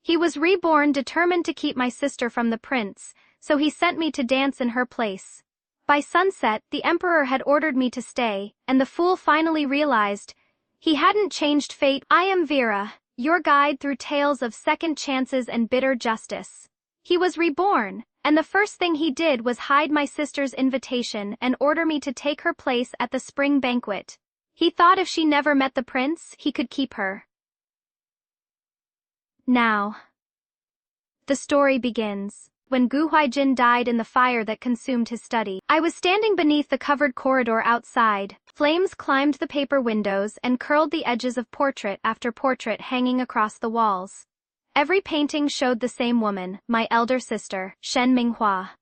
He was reborn, determined to keep my sister from the prince, so he sent me to dance in her place. By sunset, the emperor had ordered me to stay, and the fool finally realized he hadn't changed fate. I am Vera, your guide through tales of second chances and bitter justice. He was reborn, and the first thing he did was hide my sister's invitation and order me to take her place at the spring banquet. He thought if she never met the prince, he could keep her. Now, the story begins. When Gu Huaijin died in the fire that consumed his study, I was standing beneath the covered corridor outside. Flames climbed the paper windows and curled the edges of portrait after portrait hanging across the walls. Every painting showed the same woman, my elder sister, Shen Minghua.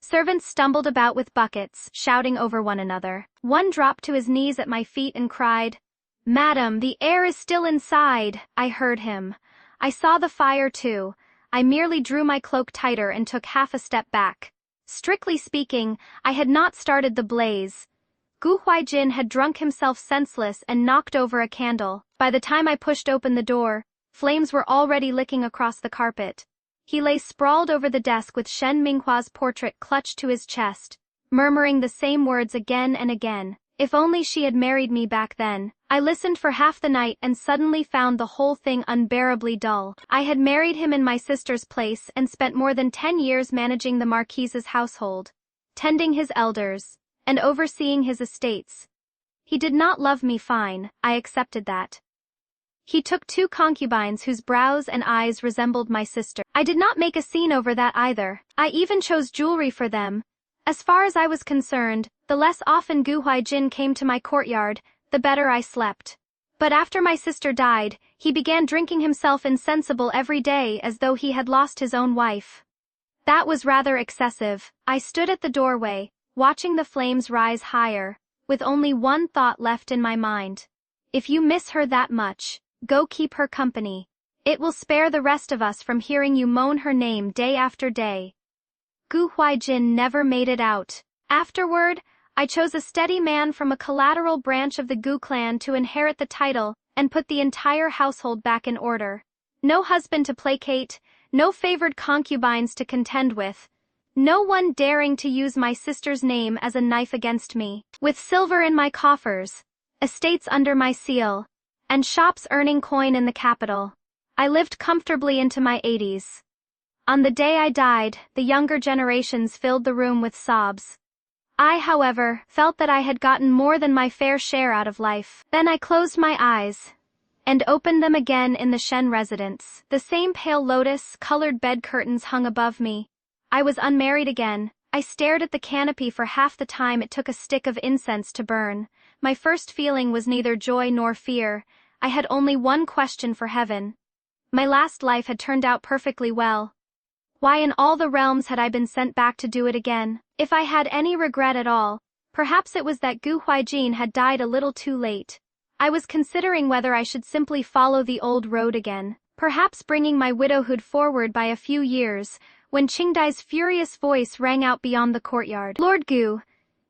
Servants stumbled about with buckets, shouting over one another. One dropped to his knees at my feet and cried, "Madam, the air is still inside." I heard him. I saw the fire too. I merely drew my cloak tighter and took half a step back. Strictly speaking, I had not started the blaze. Gu Huaijin had drunk himself senseless and knocked over a candle. By the time I pushed open the door, flames were already licking across the carpet. He lay sprawled over the desk with Shen Minghua's portrait clutched to his chest, murmuring the same words again and again. If only she had married me back then. I listened for half the night and suddenly found the whole thing unbearably dull. I had married him in my sister's place and spent more than 10 years managing the Marquise's household, tending his elders, and overseeing his estates. He did not love me fine, I accepted that. He took 2 concubines whose brows and eyes resembled my sister. I did not make a scene over that either. I even chose jewelry for them. As far as I was concerned, the less often Gu Huaijin came to my courtyard, the better I slept. But after my sister died, he began drinking himself insensible every day as though he had lost his own wife. That was rather excessive. I stood at the doorway, watching the flames rise higher, with only one thought left in my mind. If you miss her that much, go keep her company. It will spare the rest of us from hearing you moan her name day after day. Gu Huaijin never made it out. Afterward, I chose a steady man from a collateral branch of the Gu clan to inherit the title and put the entire household back in order. No husband to placate, no favored concubines to contend with, no one daring to use my sister's name as a knife against me. With silver in my coffers, estates under my seal, and shops earning coin in the capital, I lived comfortably into my 80s. On the day I died, the younger generations filled the room with sobs. I, however, felt that I had gotten more than my fair share out of life. Then I closed my eyes and opened them again in the Shen residence. The same pale lotus-colored bed curtains hung above me. I was unmarried again. I stared at the canopy for half the time it took a stick of incense to burn. My first feeling was neither joy nor fear. I had only one question for heaven. My last life had turned out perfectly well. Why in all the realms had I been sent back to do it again? If I had any regret at all, perhaps it was that Gu Huaijin had died a little too late. I was considering whether I should simply follow the old road again, perhaps bringing my widowhood forward by a few years, when Qingdai's furious voice rang out beyond the courtyard. "Lord Gu,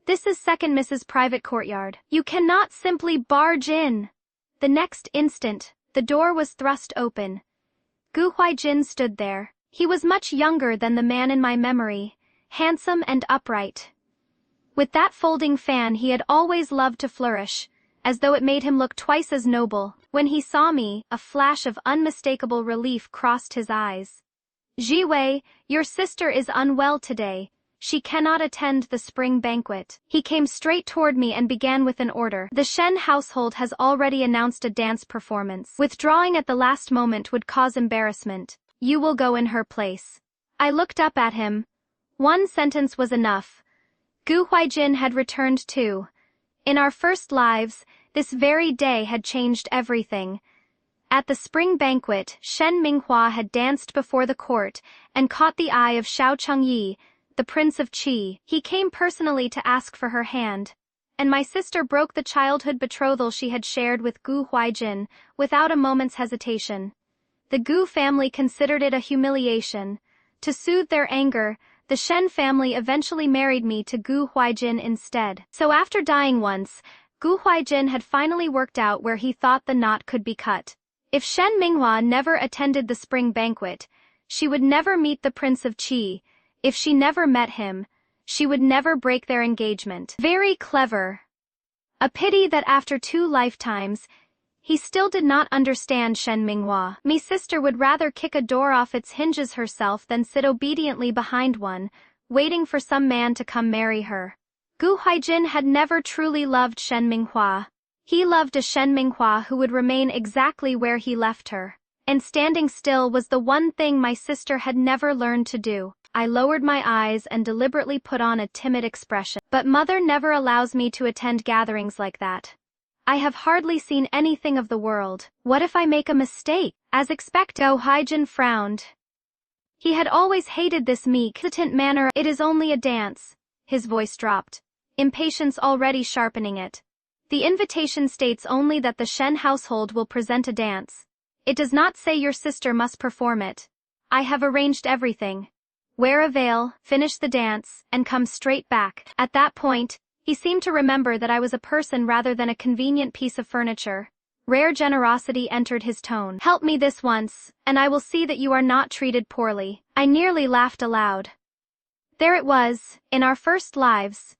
this is Second Mrs. Private Courtyard. You cannot simply barge in." The next instant, the door was thrust open. Gu Huaijin stood there. He was much younger than the man in my memory, handsome and upright. With that folding fan he had always loved to flourish, as though it made him look twice as noble. When he saw me, a flash of unmistakable relief crossed his eyes. "Ji Wei, your sister is unwell today. She cannot attend the spring banquet." He came straight toward me and began with an order. "The Shen household has already announced a dance performance. Withdrawing at the last moment would cause embarrassment. You will go in her place." I looked up at him. One sentence was enough. Gu Huaijin had returned too. In our first lives, this very day had changed everything. At the spring banquet, Shen Minghua had danced before the court and caught the eye of Xiao Chengyi, the Prince of Qi. He came personally to ask for her hand, and my sister broke the childhood betrothal she had shared with Gu Huaijin without a moment's hesitation. The Gu family considered it a humiliation. To soothe their anger, the Shen family eventually married me to Gu Huaijin instead. So after dying once, Gu Huaijin had finally worked out where he thought the knot could be cut. If Shen Minghua never attended the spring banquet, she would never meet the Prince of Qi. If she never met him, she would never break their engagement. Very clever. A pity that after 2 lifetimes, he still did not understand Shen Minghua. Me sister would rather kick a door off its hinges herself than sit obediently behind one, waiting for some man to come marry her. Gu Huaijin had never truly loved Shen Minghua. He loved a Shen Minghua who would remain exactly where he left her. And standing still was the one thing my sister had never learned to do. I lowered my eyes and deliberately put on a timid expression. But mother never allows me to attend gatherings like that. I have hardly seen anything of the world. What if I make a mistake? As expected, Gu Huaijin frowned. He had always hated this meek, hesitant manner. It is only a dance. His voice dropped, impatience already sharpening it. The invitation states only that the Shen household will present a dance. It does not say your sister must perform it. I have arranged everything. Wear a veil, finish the dance, and come straight back. At that point, he seemed to remember that I was a person rather than a convenient piece of furniture. Rare generosity entered his tone. Help me this once, and I will see that you are not treated poorly. I nearly laughed aloud. There it was, in our first lives.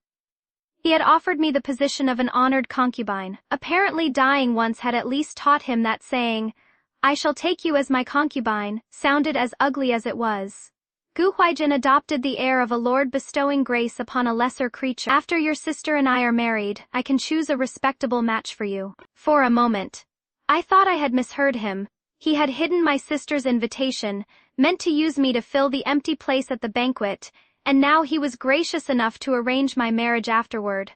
He had offered me the position of an honored concubine. Apparently dying once had at least taught him that saying, "I shall take you as my concubine," sounded as ugly as it was. Gu Huaijin adopted the air of a lord bestowing grace upon a lesser creature. After your sister and I are married, I can choose a respectable match for you. For a moment, I thought I had misheard him. He had hidden my sister's invitation, meant to use me to fill the empty place at the banquet, and now he was gracious enough to arrange my marriage afterward.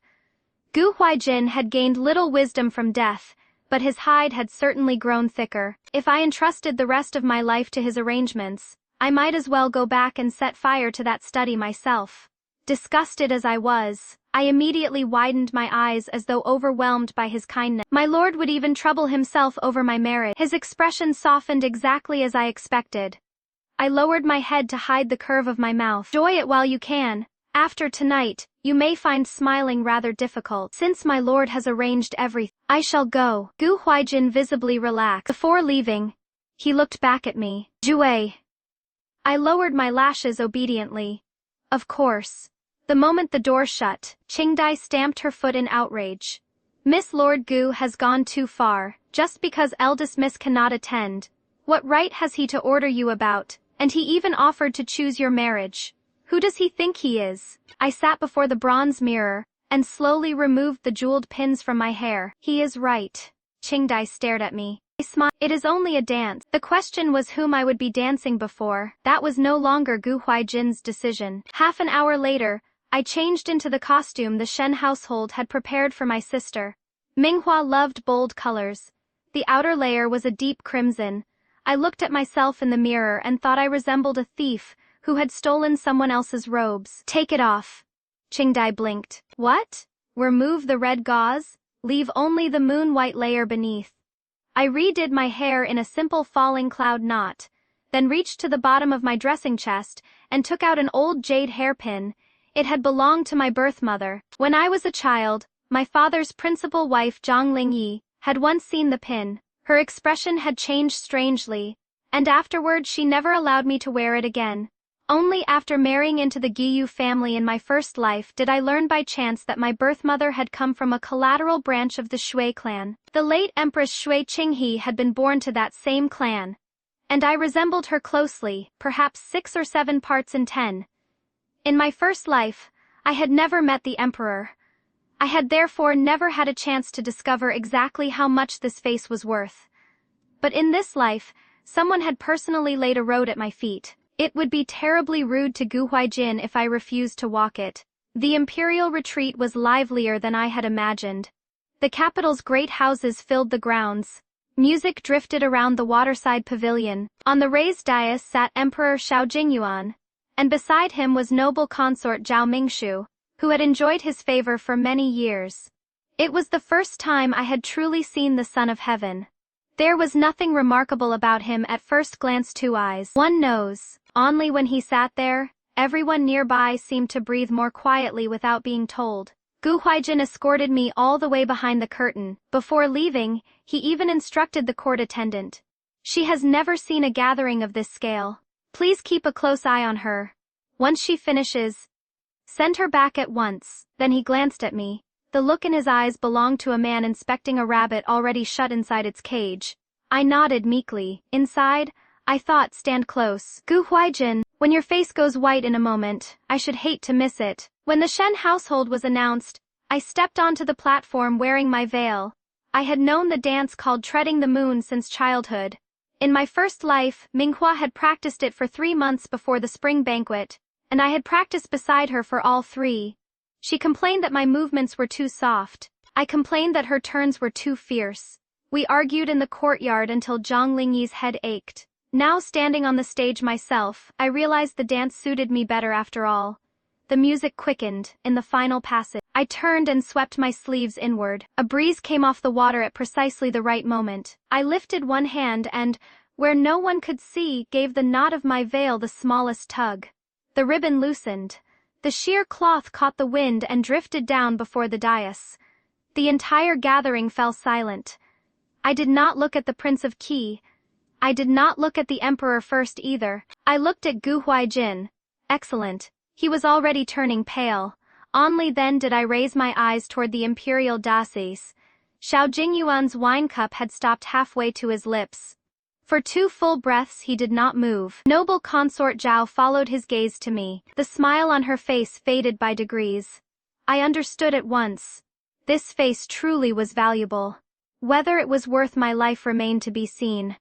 Gu Huaijin had gained little wisdom from death, but his hide had certainly grown thicker. If I entrusted the rest of my life to his arrangements, I might as well go back and set fire to that study myself. Disgusted as I was, I immediately widened my eyes as though overwhelmed by his kindness. My lord would even trouble himself over my marriage. His expression softened exactly as I expected. I lowered my head to hide the curve of my mouth. Enjoy it while you can. After tonight, you may find smiling rather difficult. Since my lord has arranged everything, I shall go. Gu Huaijin visibly relaxed. Before leaving, he looked back at me. Jue. I lowered my lashes obediently. Of course. The moment the door shut, Qingdai stamped her foot in outrage. Miss Lord Gu has gone too far. Just because eldest miss cannot attend, what right has he to order you about? And he even offered to choose your marriage. Who does he think he is? I sat before the bronze mirror, and slowly removed the jeweled pins from my hair. He is right. Qingdai stared at me. I smiled. It is only a dance. The question was whom I would be dancing before. That was no longer Gu Huaijin's decision. Half an hour later, I changed into the costume the Shen household had prepared for my sister. Minghua loved bold colors. The outer layer was a deep crimson. I looked at myself in the mirror and thought I resembled a thief who had stolen someone else's robes. Take it off. Qingdai blinked. What? Remove the red gauze? Leave only the moon-white layer beneath. I redid my hair in a simple falling cloud knot, then reached to the bottom of my dressing chest and took out an old jade hairpin. It had belonged to my birth mother. When I was a child, my father's principal wife Zhang Lingyi had once seen the pin. Her expression had changed strangely, and afterward she never allowed me to wear it again. Only after marrying into the Giyu family in my first life did I learn by chance that my birth mother had come from a collateral branch of the Shui clan. The late Empress Shui Qinghe had been born to that same clan, and I resembled her closely, perhaps 6 or 7 parts in 10. In my first life, I had never met the emperor. I had therefore never had a chance to discover exactly how much this face was worth. But in this life, someone had personally laid a road at my feet. It would be terribly rude to Gu Huaijin if I refused to walk it. The imperial retreat was livelier than I had imagined. The capital's great houses filled the grounds. Music drifted around the waterside pavilion. On the raised dais sat Emperor Xiao Jingyuan, and beside him was noble consort Zhao Mingshu, who had enjoyed his favor for many years. It was the first time I had truly seen the Son of Heaven. There was nothing remarkable about him at first glance. 2 eyes, 1 nose. Only when he sat there, everyone nearby seemed to breathe more quietly without being told. Gu Huaijin escorted me all the way behind the curtain. Before leaving, he even instructed the court attendant, She has never seen a gathering of this scale. Please keep a close eye on her. Once she finishes, send her back at once." Then he glanced at me. The look in his eyes belonged to a man inspecting a rabbit already shut inside its cage. I nodded meekly. Inside, I thought, stand close. "Gu Huaijin, when your face goes white in a moment, I should hate to miss it." When the Shen household was announced, I stepped onto the platform wearing my veil. I had known the dance called Treading the Moon since childhood. In my first life, Minghua had practiced it for 3 months before the spring banquet, and I had practiced beside her for all 3. She complained that my movements were too soft. I complained that her turns were too fierce. We argued in the courtyard until Zhang Lingyi's head ached. Now standing on the stage myself, I realized the dance suited me better after all. The music quickened. In the final passage, I turned and swept my sleeves inward. A breeze came off the water at precisely the right moment. I lifted one hand and, where no one could see, gave the knot of my veil the smallest tug. The ribbon loosened. The sheer cloth caught the wind and drifted down before the dais. The entire gathering fell silent. I did not look at the Prince of Qi. I did not look at the Emperor first either. I looked at Gu Huaijin. Excellent. He was already turning pale. Only then did I raise my eyes toward the imperial dacis. Xiao Jingyuan's wine cup had stopped halfway to his lips. For 2 full breaths he did not move. Noble consort Zhao followed his gaze to me. The smile on her face faded by degrees. I understood at once. This face truly was valuable. Whether it was worth my life remained to be seen.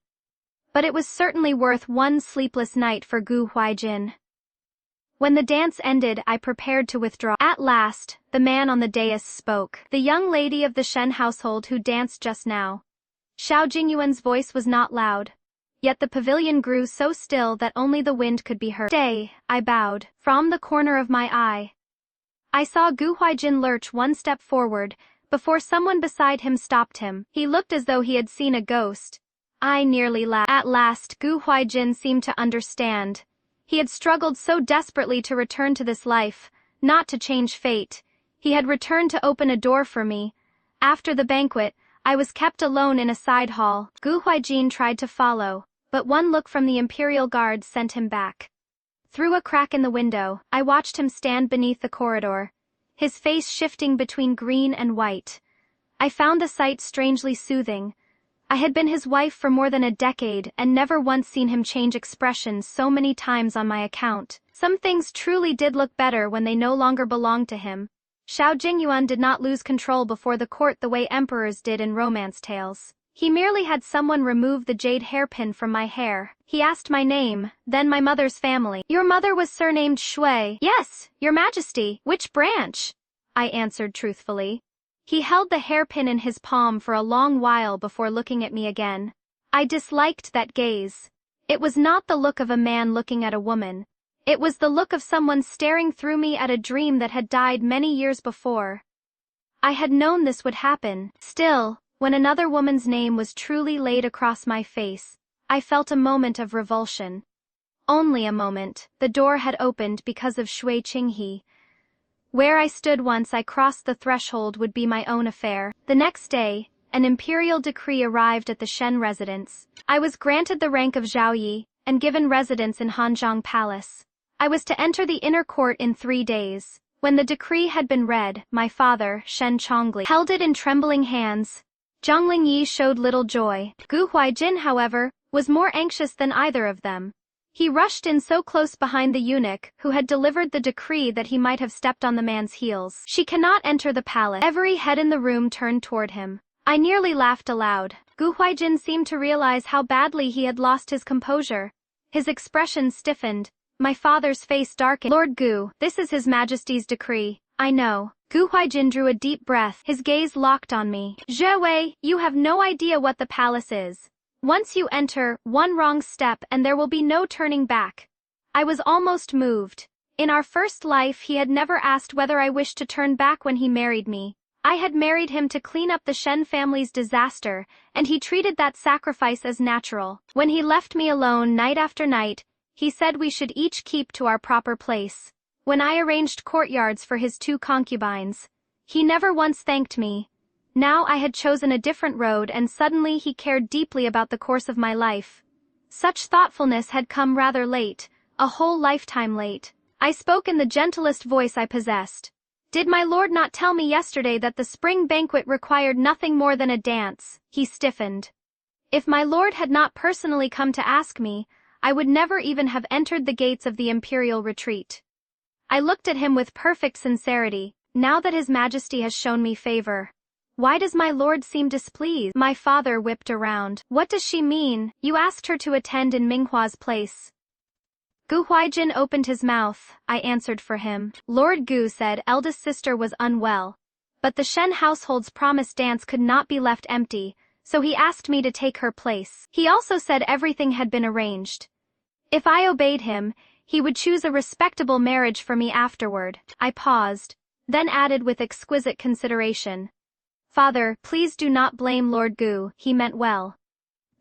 But it was certainly worth 1 sleepless night for Gu Huaijin. When the dance ended, I prepared to withdraw. At last, the man on the dais spoke. The young lady of the Shen household who danced just now. Xiao Jingyuan's voice was not loud. Yet the pavilion grew so still that only the wind could be heard. "Stay," I bowed. From the corner of my eye, I saw Gu Huaijin lurch 1 step forward, before someone beside him stopped him. He looked as though he had seen a ghost. I nearly laughed. At last, Gu Huaijin seemed to understand. He had struggled so desperately to return to this life, not to change fate. He had returned to open a door for me. After the banquet, I was kept alone in a side hall. Gu Huaijin tried to follow, but 1 look from the Imperial Guard sent him back. Through a crack in the window, I watched him stand beneath the corridor, his face shifting between green and white. I found the sight strangely soothing. I had been his wife for more than a decade and never once seen him change expressions so many times on my account. Some things truly did look better when they no longer belonged to him. Xiao Jingyuan did not lose control before the court the way emperors did in romance tales. He merely had someone remove the jade hairpin from my hair. He asked my name, then my mother's family. "Your mother was surnamed Shui." "Yes, Your Majesty." "Which branch?" I answered truthfully. He held the hairpin in his palm for a long while before looking at me again. I disliked that gaze. It was not the look of a man looking at a woman. It was the look of someone staring through me at a dream that had died many years before. I had known this would happen. Still, when another woman's name was truly laid across my face, I felt a moment of revulsion. Only a moment. The door had opened because of Shui Qinghe. Where I stood once I crossed the threshold would be my own affair. The next day, an imperial decree arrived at the Shen residence. I was granted the rank of Zhaoyi, and given residence in Hanzhong Palace. I was to enter the inner court in 3 days. When the decree had been read, my father, Shen Chongli, held it in trembling hands. Zhang Lingyi showed little joy. Gu Huaijin, however, was more anxious than either of them. He rushed in so close behind the eunuch, who had delivered the decree, that he might have stepped on the man's heels. "She cannot enter the palace." Every head in the room turned toward him. I nearly laughed aloud. Gu Huaijin seemed to realize how badly he had lost his composure. His expression stiffened. My father's face darkened. "Lord Gu, this is His Majesty's decree." "I know." Gu Huaijin drew a deep breath, his gaze locked on me. "Zhe Wei, you have no idea what the palace is. Once you enter, 1 wrong step and there will be no turning back." I was almost moved. In our first life he had never asked whether I wished to turn back when he married me. I had married him to clean up the Shen family's disaster, and he treated that sacrifice as natural. When he left me alone night after night, he said we should each keep to our proper place. When I arranged courtyards for his 2 concubines, he never once thanked me. Now I had chosen a different road and suddenly he cared deeply about the course of my life. Such thoughtfulness had come rather late, a whole lifetime late. I spoke in the gentlest voice I possessed. Did my lord not tell me yesterday that the spring banquet required nothing more than a dance? He stiffened. If my lord had not personally come to ask me, I would never even have entered the gates of the imperial retreat. I looked at him with perfect sincerity. Now that his majesty has shown me favor, why does my lord seem displeased? My father whipped around. What does she mean? You asked her to attend in Minghua's place. Gu Huaijin opened his mouth. I answered for him. Lord Gu said eldest sister was unwell, but the Shen household's promised dance could not be left empty, so he asked me to take her place. He also said everything had been arranged. If I obeyed him, he would choose a respectable marriage for me afterward. I paused, then added with exquisite consideration. Father, please do not blame Lord Gu, he meant well.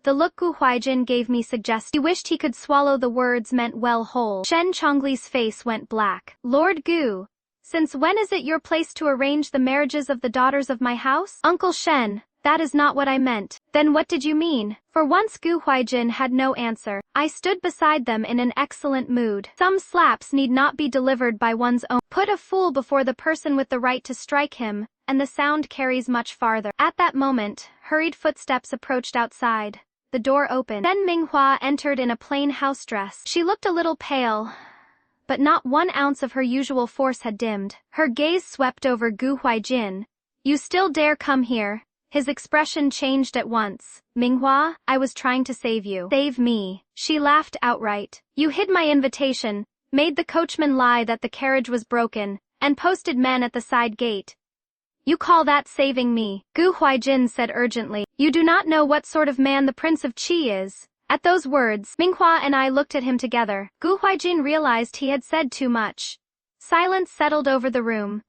The look Gu Huaijin gave me suggested he wished he could swallow the words meant well whole. Shen Chongli's face went black. Lord Gu, since when is it your place to arrange the marriages of the daughters of my house? Uncle Shen, that is not what I meant. Then what did you mean? For once Gu Huaijin had no answer. I stood beside them in an excellent mood. Some slaps need not be delivered by one's own. Put a fool before the person with the right to strike him, and the sound carries much farther. At that moment, hurried footsteps approached outside. The door opened. Then Minghua entered in a plain house dress. She looked a little pale, but not 1 ounce of her usual force had dimmed. Her gaze swept over Gu Huaijin. You still dare come here? His expression changed at once. Minghua, I was trying to save you. Save me. She laughed outright. You hid my invitation, made the coachman lie that the carriage was broken, and posted men at the side gate. You call that saving me? Gu Huaijin said urgently. You do not know what sort of man the Prince of Qi is. At those words, Minghua and I looked at him together. Gu Huaijin realized he had said too much. Silence settled over the room.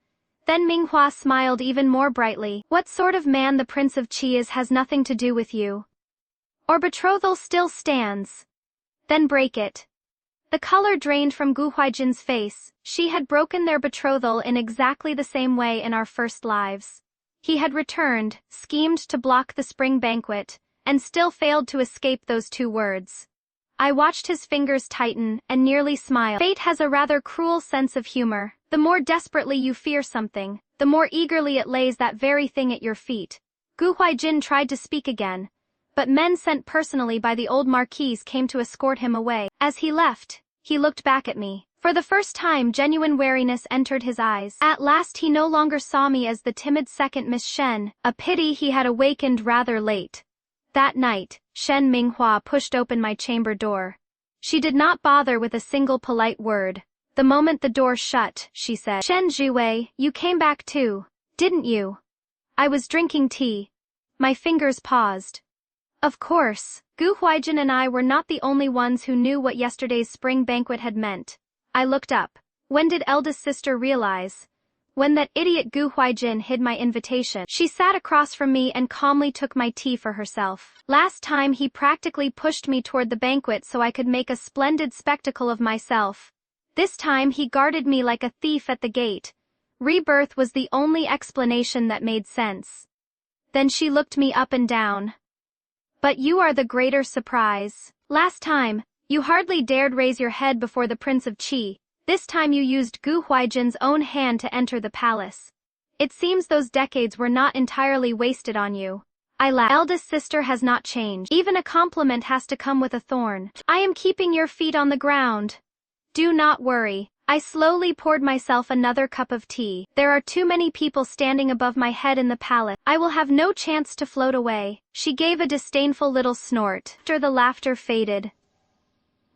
Then Minghua smiled even more brightly. What sort of man the Prince of Qi is has nothing to do with you. Our betrothal still stands. Then break it. The color drained from Gu Huaijin's face. She had broken their betrothal in exactly the same way in our first lives. He had returned, schemed to block the spring banquet, and still failed to escape those 2 words. I watched his fingers tighten and nearly smiled. Fate has a rather cruel sense of humor. The more desperately you fear something, the more eagerly it lays that very thing at your feet. Gu Huaijin tried to speak again, but men sent personally by the old marquise came to escort him away. As he left, he looked back at me. For the first time genuine wariness entered his eyes. At last he no longer saw me as the timid second Miss Shen. A pity he had awakened rather late. That night, Shen Minghua pushed open my chamber door. She did not bother with a single polite word. The moment the door shut, she said, Shen Zhiwei, you came back too, didn't you? I was drinking tea. My fingers paused. Of course, Gu Huaijin and I were not the only ones who knew what yesterday's spring banquet had meant. I looked up. When did eldest sister realize? When that idiot Gu Huaijin hid my invitation. She sat across from me and calmly took my tea for herself. Last time he practically pushed me toward the banquet so I could make a splendid spectacle of myself. This time he guarded me like a thief at the gate. Rebirth was the only explanation that made sense. Then she looked me up and down. But you are the greater surprise. Last time, you hardly dared raise your head before the Prince of Qi. This time you used Gu Huaijin's own hand to enter the palace. It seems those decades were not entirely wasted on you. I laughed. Eldest sister has not changed. Even a compliment has to come with a thorn. I am keeping your feet on the ground. Do not worry. I slowly poured myself another cup of tea. There are too many people standing above my head in the palace. I will have no chance to float away. She gave a disdainful little snort. After the laughter faded,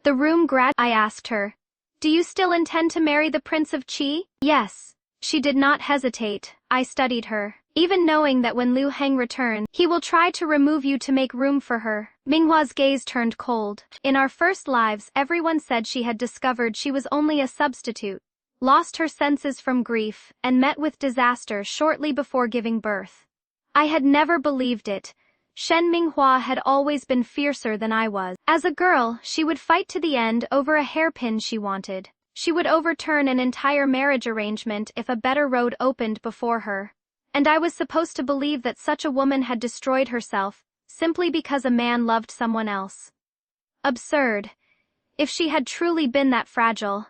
the room I asked her, do you still intend to marry the Prince of Qi? Yes. She did not hesitate. I studied her. Even knowing that when Liu Heng returns, he will try to remove you to make room for her. Minghua's gaze turned cold. In our first lives, everyone said she had discovered she was only a substitute, lost her senses from grief, and met with disaster shortly before giving birth. I had never believed it. Shen Minghua had always been fiercer than I was. As a girl, she would fight to the end over a hairpin she wanted. She would overturn an entire marriage arrangement if a better road opened before her. And I was supposed to believe that such a woman had destroyed herself, simply because a man loved someone else. Absurd. If she had truly been that fragile,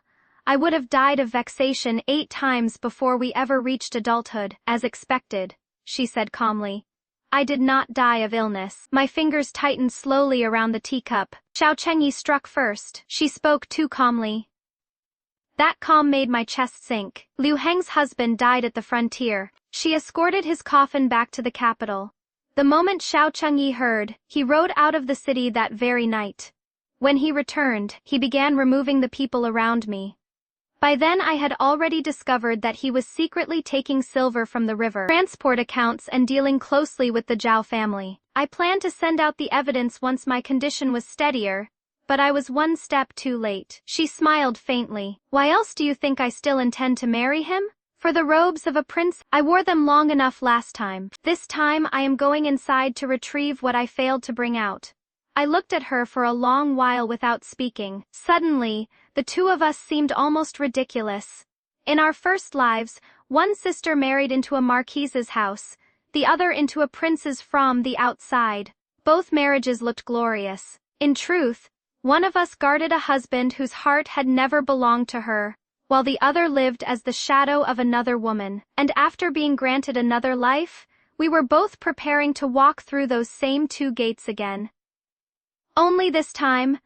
I would have died of vexation 8 times before we ever reached adulthood, as expected, she said calmly. I did not die of illness. My fingers tightened slowly around the teacup. Xiao Chengyi struck first. She spoke too calmly. That calm made my chest sink. Liu Heng's husband died at the frontier. She escorted his coffin back to the capital. The moment Xiao Chengyi heard, he rode out of the city that very night. When he returned, he began removing the people around me. By then I had already discovered that he was secretly taking silver from the river, transport accounts and dealing closely with the Zhao family. I planned to send out the evidence once my condition was steadier, but I was one step too late. She smiled faintly. Why else do you think I still intend to marry him? For the robes of a prince? I wore them long enough last time. This time I am going inside to retrieve what I failed to bring out. I looked at her for a long while without speaking. Suddenly, the two of us seemed almost ridiculous. In our first lives, one sister married into a marquise's house, the other into a prince's from the outside. Both marriages looked glorious. In truth, one of us guarded a husband whose heart had never belonged to her, while the other lived as the shadow of another woman. And after being granted another life, we were both preparing to walk through those same 2 gates again. Only this time,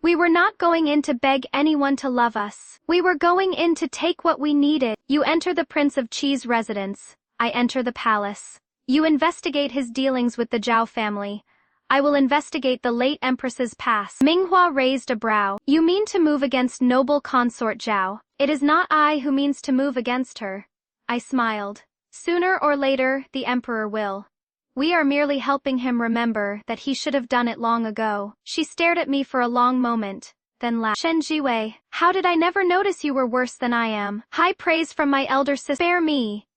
we were not going in to beg anyone to love us. We were going in to take what we needed. You enter the Prince of Qi's residence. I enter the palace. You investigate his dealings with the Zhao family. I will investigate the late Empress's past. Minghua raised a brow. You mean to move against noble consort Zhao? It is not I who means to move against her. I smiled. Sooner or later, the Emperor will. We are merely helping him remember that he should have done it long ago. She stared at me for a long moment, then laughed. Shen Jiwei, how did I never notice you were worse than I am? High praise from my elder sister. Spare me.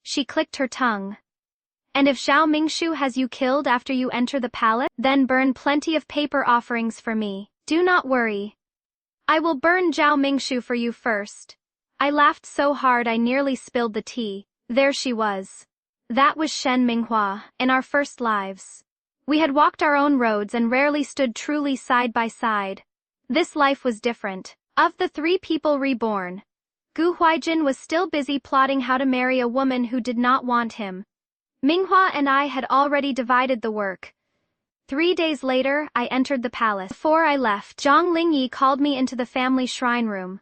She clicked her tongue. And if Zhao Mingshu has you killed after you enter the palace, then burn plenty of paper offerings for me. Do not worry. I will burn Zhao Mingshu for you first. I laughed so hard I nearly spilled the tea. There she was. That was Shen Minghua, in our first lives. We had walked our own roads and rarely stood truly side by side. This life was different. Of the 3 people reborn, Gu Huaijin was still busy plotting how to marry a woman who did not want him. Minghua and I had already divided the work. 3 days later, I entered the palace. Before I left, Zhang Lingyi called me into the family shrine room.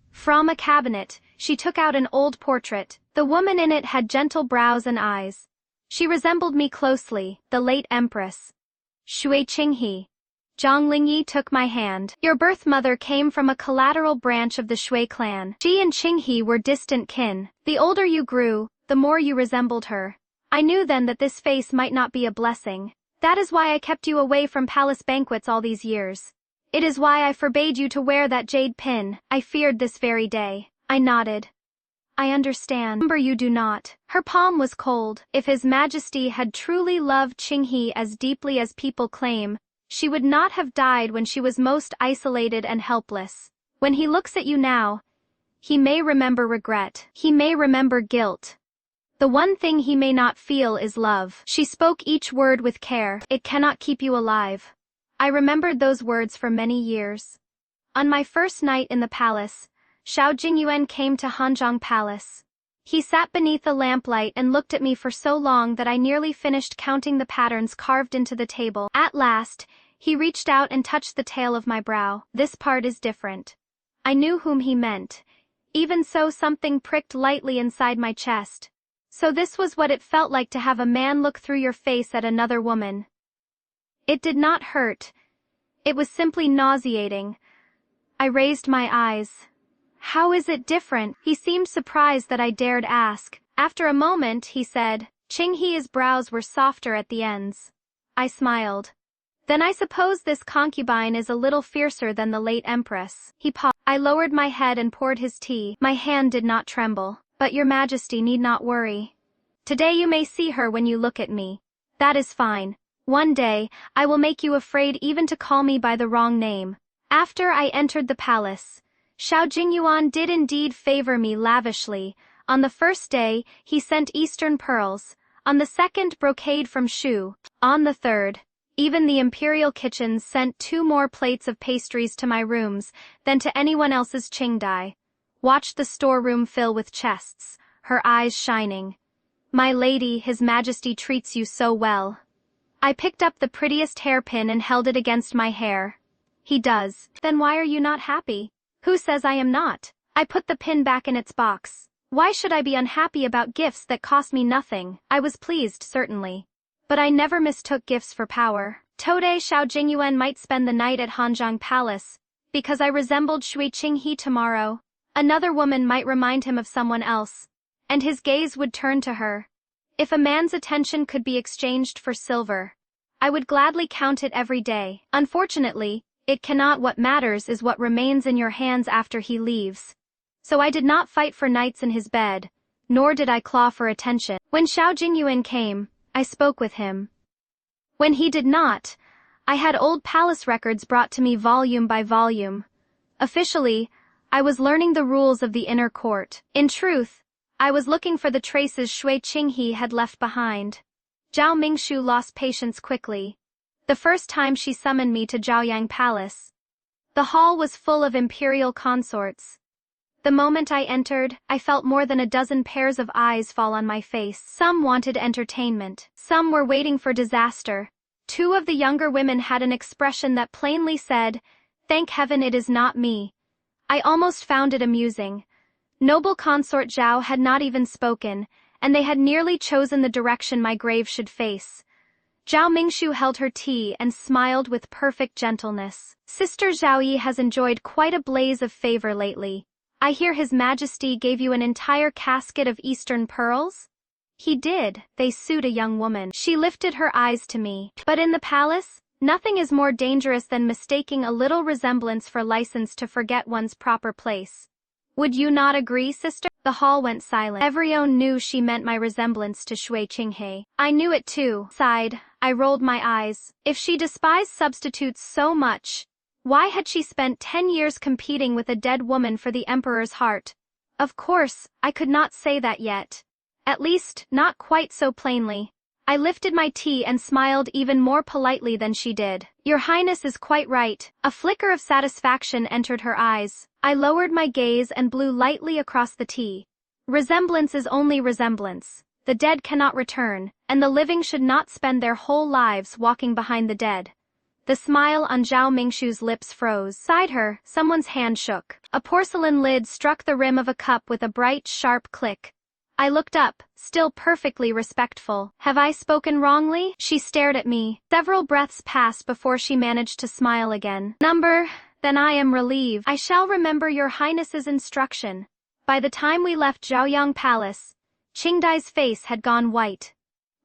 From a cabinet, she took out an old portrait. The woman in it had gentle brows and eyes. She resembled me closely, the late empress. Shui Qinghe. Zhang Lingyi took my hand. Your birth mother came from a collateral branch of the Shui clan. She and Qinghe were distant kin. The older you grew, the more you resembled her. I knew then that this face might not be a blessing. That is why I kept you away from palace banquets all these years. It is why I forbade you to wear that jade pin. I feared this very day. I nodded. I understand. Remember, you do not. Her palm was cold. If His Majesty had truly loved Qinghe as deeply as people claim, she would not have died when she was most isolated and helpless. When he looks at you now, he may remember regret. He may remember guilt. The one thing he may not feel is love. She spoke each word with care. It cannot keep you alive. I remembered those words for many years. On my first night in the palace, Xiao Jingyuan came to Hanzhong Palace. He sat beneath the lamplight and looked at me for so long that I nearly finished counting the patterns carved into the table. At last, he reached out and touched the tail of my brow. This part is different. I knew whom he meant. Even so, something pricked lightly inside my chest. So this was what it felt like to have a man look through your face at another woman. It did not hurt. It was simply nauseating. I raised my eyes. How is it different? He seemed surprised that I dared ask. After a moment, he said, Qinghe's brows were softer at the ends. I smiled. Then I suppose this concubine is a little fiercer than the late empress. He paused. I lowered my head and poured his tea. My hand did not tremble. But your majesty need not worry. Today you may see her when you look at me. That is fine. One day, I will make you afraid even to call me by the wrong name. After I entered the palace, Xiao Jingyuan did indeed favor me lavishly, On the first day, he sent Eastern pearls. On the second, brocade from Shu. On the third, even the imperial kitchens sent 2 more plates of pastries to my rooms than to anyone else's Qingdai. Watched the storeroom fill with chests, her eyes shining. My lady, His Majesty treats you so well. I picked up the prettiest hairpin and held it against my hair. He does. Then why are you not happy? Who says I am not? I put the pin back in its box. Why should I be unhappy about gifts that cost me nothing? I was pleased, certainly. But I never mistook gifts for power. Today Xiao Jingyuan might spend the night at Hanzhong Palace, because I resembled Shui Qinghe tomorrow. Another woman might remind him of someone else, and his gaze would turn to her. If a man's attention could be exchanged for silver, I would gladly count it every day. Unfortunately, it cannot. What matters is what remains in your hands after he leaves. So I did not fight for nights in his bed, nor did I claw for attention. When Xiao Jingyuan came, I spoke with him. When he did not, I had old palace records brought to me volume by volume. Officially, I was learning the rules of the inner court. In truth, I was looking for the traces Shui Qinghe had left behind. Zhao Mingshu lost patience quickly. The first time she summoned me to Zhaoyang Palace, the hall was full of imperial consorts. The moment I entered, I felt more than a dozen pairs of eyes fall on my face. Some wanted entertainment. Some were waiting for disaster. 2 of the younger women had an expression that plainly said, "Thank heaven it is not me." I almost found it amusing. Noble consort Zhao had not even spoken, and they had nearly chosen the direction my grave should face. Zhao Mingshu held her tea and smiled with perfect gentleness. Sister Zhaoyi has enjoyed quite a blaze of favor lately. I hear His Majesty gave you an entire casket of Eastern pearls? He did. They suit a young woman. She lifted her eyes to me. But in the palace, nothing is more dangerous than mistaking a little resemblance for license to forget one's proper place. Would you not agree, sister? The hall went silent. Everyone knew she meant my resemblance to Shui Qinghe. I knew it too. Sighed, I rolled my eyes. If she despised substitutes so much, why had she spent 10 years competing with a dead woman for the emperor's heart? Of course, I could not say that yet. At least, not quite so plainly. I lifted my tea and smiled even more politely than she did. Your Highness is quite right. A flicker of satisfaction entered her eyes. I lowered my gaze and blew lightly across the tea. Resemblance is only resemblance. The dead cannot return, and the living should not spend their whole lives walking behind the dead. The smile on Zhao Mingshu's lips froze. Beside her, someone's hand shook. A porcelain lid struck the rim of a cup with a bright, sharp click. I looked up, still perfectly respectful. Have I spoken wrongly? She stared at me. Several breaths passed before she managed to smile again. Then I am relieved. I shall remember your Highness's instruction. By the time we left Zhaoyang Palace, Qingdai's face had gone white.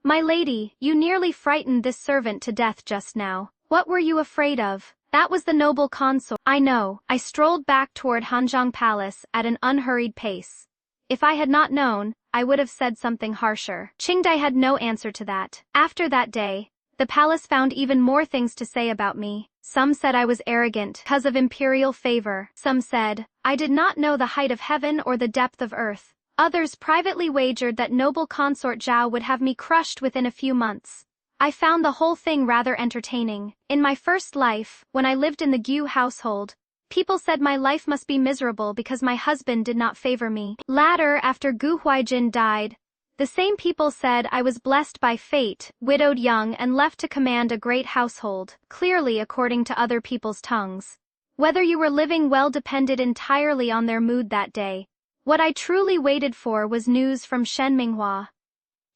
My lady, you nearly frightened this servant to death just now. What were you afraid of? That was the noble consort. I know. I strolled back toward Hanzhong Palace at an unhurried pace. If I had not known, I would have said something harsher. Qingdai had no answer to that. After that day, the palace found even more things to say about me. Some said I was arrogant because of imperial favor. Some said, I did not know the height of heaven or the depth of earth. Others privately wagered that noble consort Zhao would have me crushed within a few months. I found the whole thing rather entertaining. In my first life, when I lived in the Gu household, people said my life must be miserable because my husband did not favor me. Later, after Gu Huaijin died, the same people said I was blessed by fate, widowed young and left to command a great household, clearly according to other people's tongues. Whether you were living well depended entirely on their mood that day. What I truly waited for was news from Shen Minghua.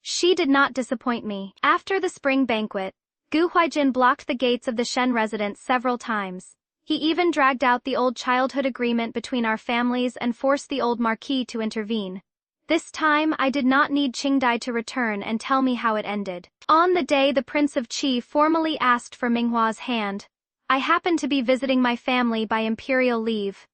She did not disappoint me. After the spring banquet, Gu Huaijin blocked the gates of the Shen residence several times. He even dragged out the old childhood agreement between our families and forced the old marquis to intervene. This time I did not need Qingdai to return and tell me how it ended. On the day the Prince of Qi formally asked for Minghua's hand, I happened to be visiting my family by imperial leave.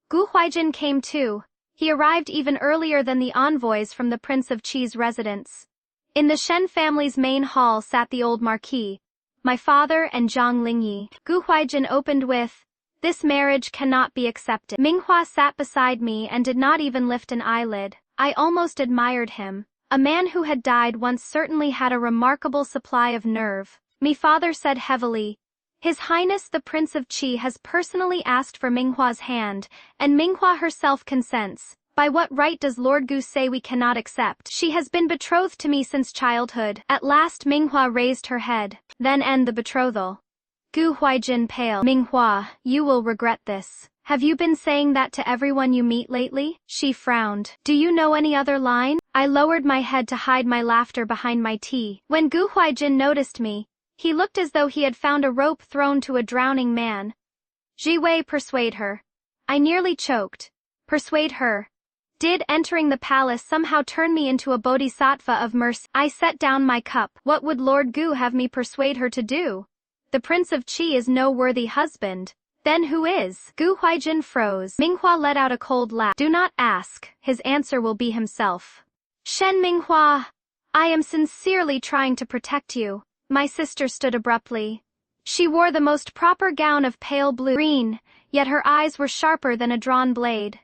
Gu Huaijin came too. He arrived even earlier than the envoys from the Prince of Qi's residence. In the Shen family's main hall sat the old marquis, my father and Zhang Lingyi. Gu Huaijin opened with, "This marriage cannot be accepted." Minghua sat beside me and did not even lift an eyelid. I almost admired him. A man who had died once certainly had a remarkable supply of nerve. Me father said heavily, His Highness the Prince of Qi has personally asked for Minghua's hand, and Minghua herself consents. By what right does Lord Gu say we cannot accept? She has been betrothed to me since childhood. At last Minghua raised her head. Then end the betrothal. Gu Huaijin pale. Minghua, you will regret this. Have you been saying that to everyone you meet lately? She frowned. Do you know any other line? I lowered my head to hide my laughter behind my tea. When Gu Huaijin noticed me, he looked as though he had found a rope thrown to a drowning man. Ji Wei, persuade her. I nearly choked. Persuade her. Did entering the palace somehow turn me into a bodhisattva of mercy? I set down my cup. What would Lord Gu have me persuade her to do? The Prince of Qi is no worthy husband. Then who is? Gu Huaijin froze. Minghua let out a cold laugh. Do not ask. His answer will be himself. Shen Minghua, I am sincerely trying to protect you. My sister stood abruptly. She wore the most proper gown of pale blue-green, yet her eyes were sharper than a drawn blade.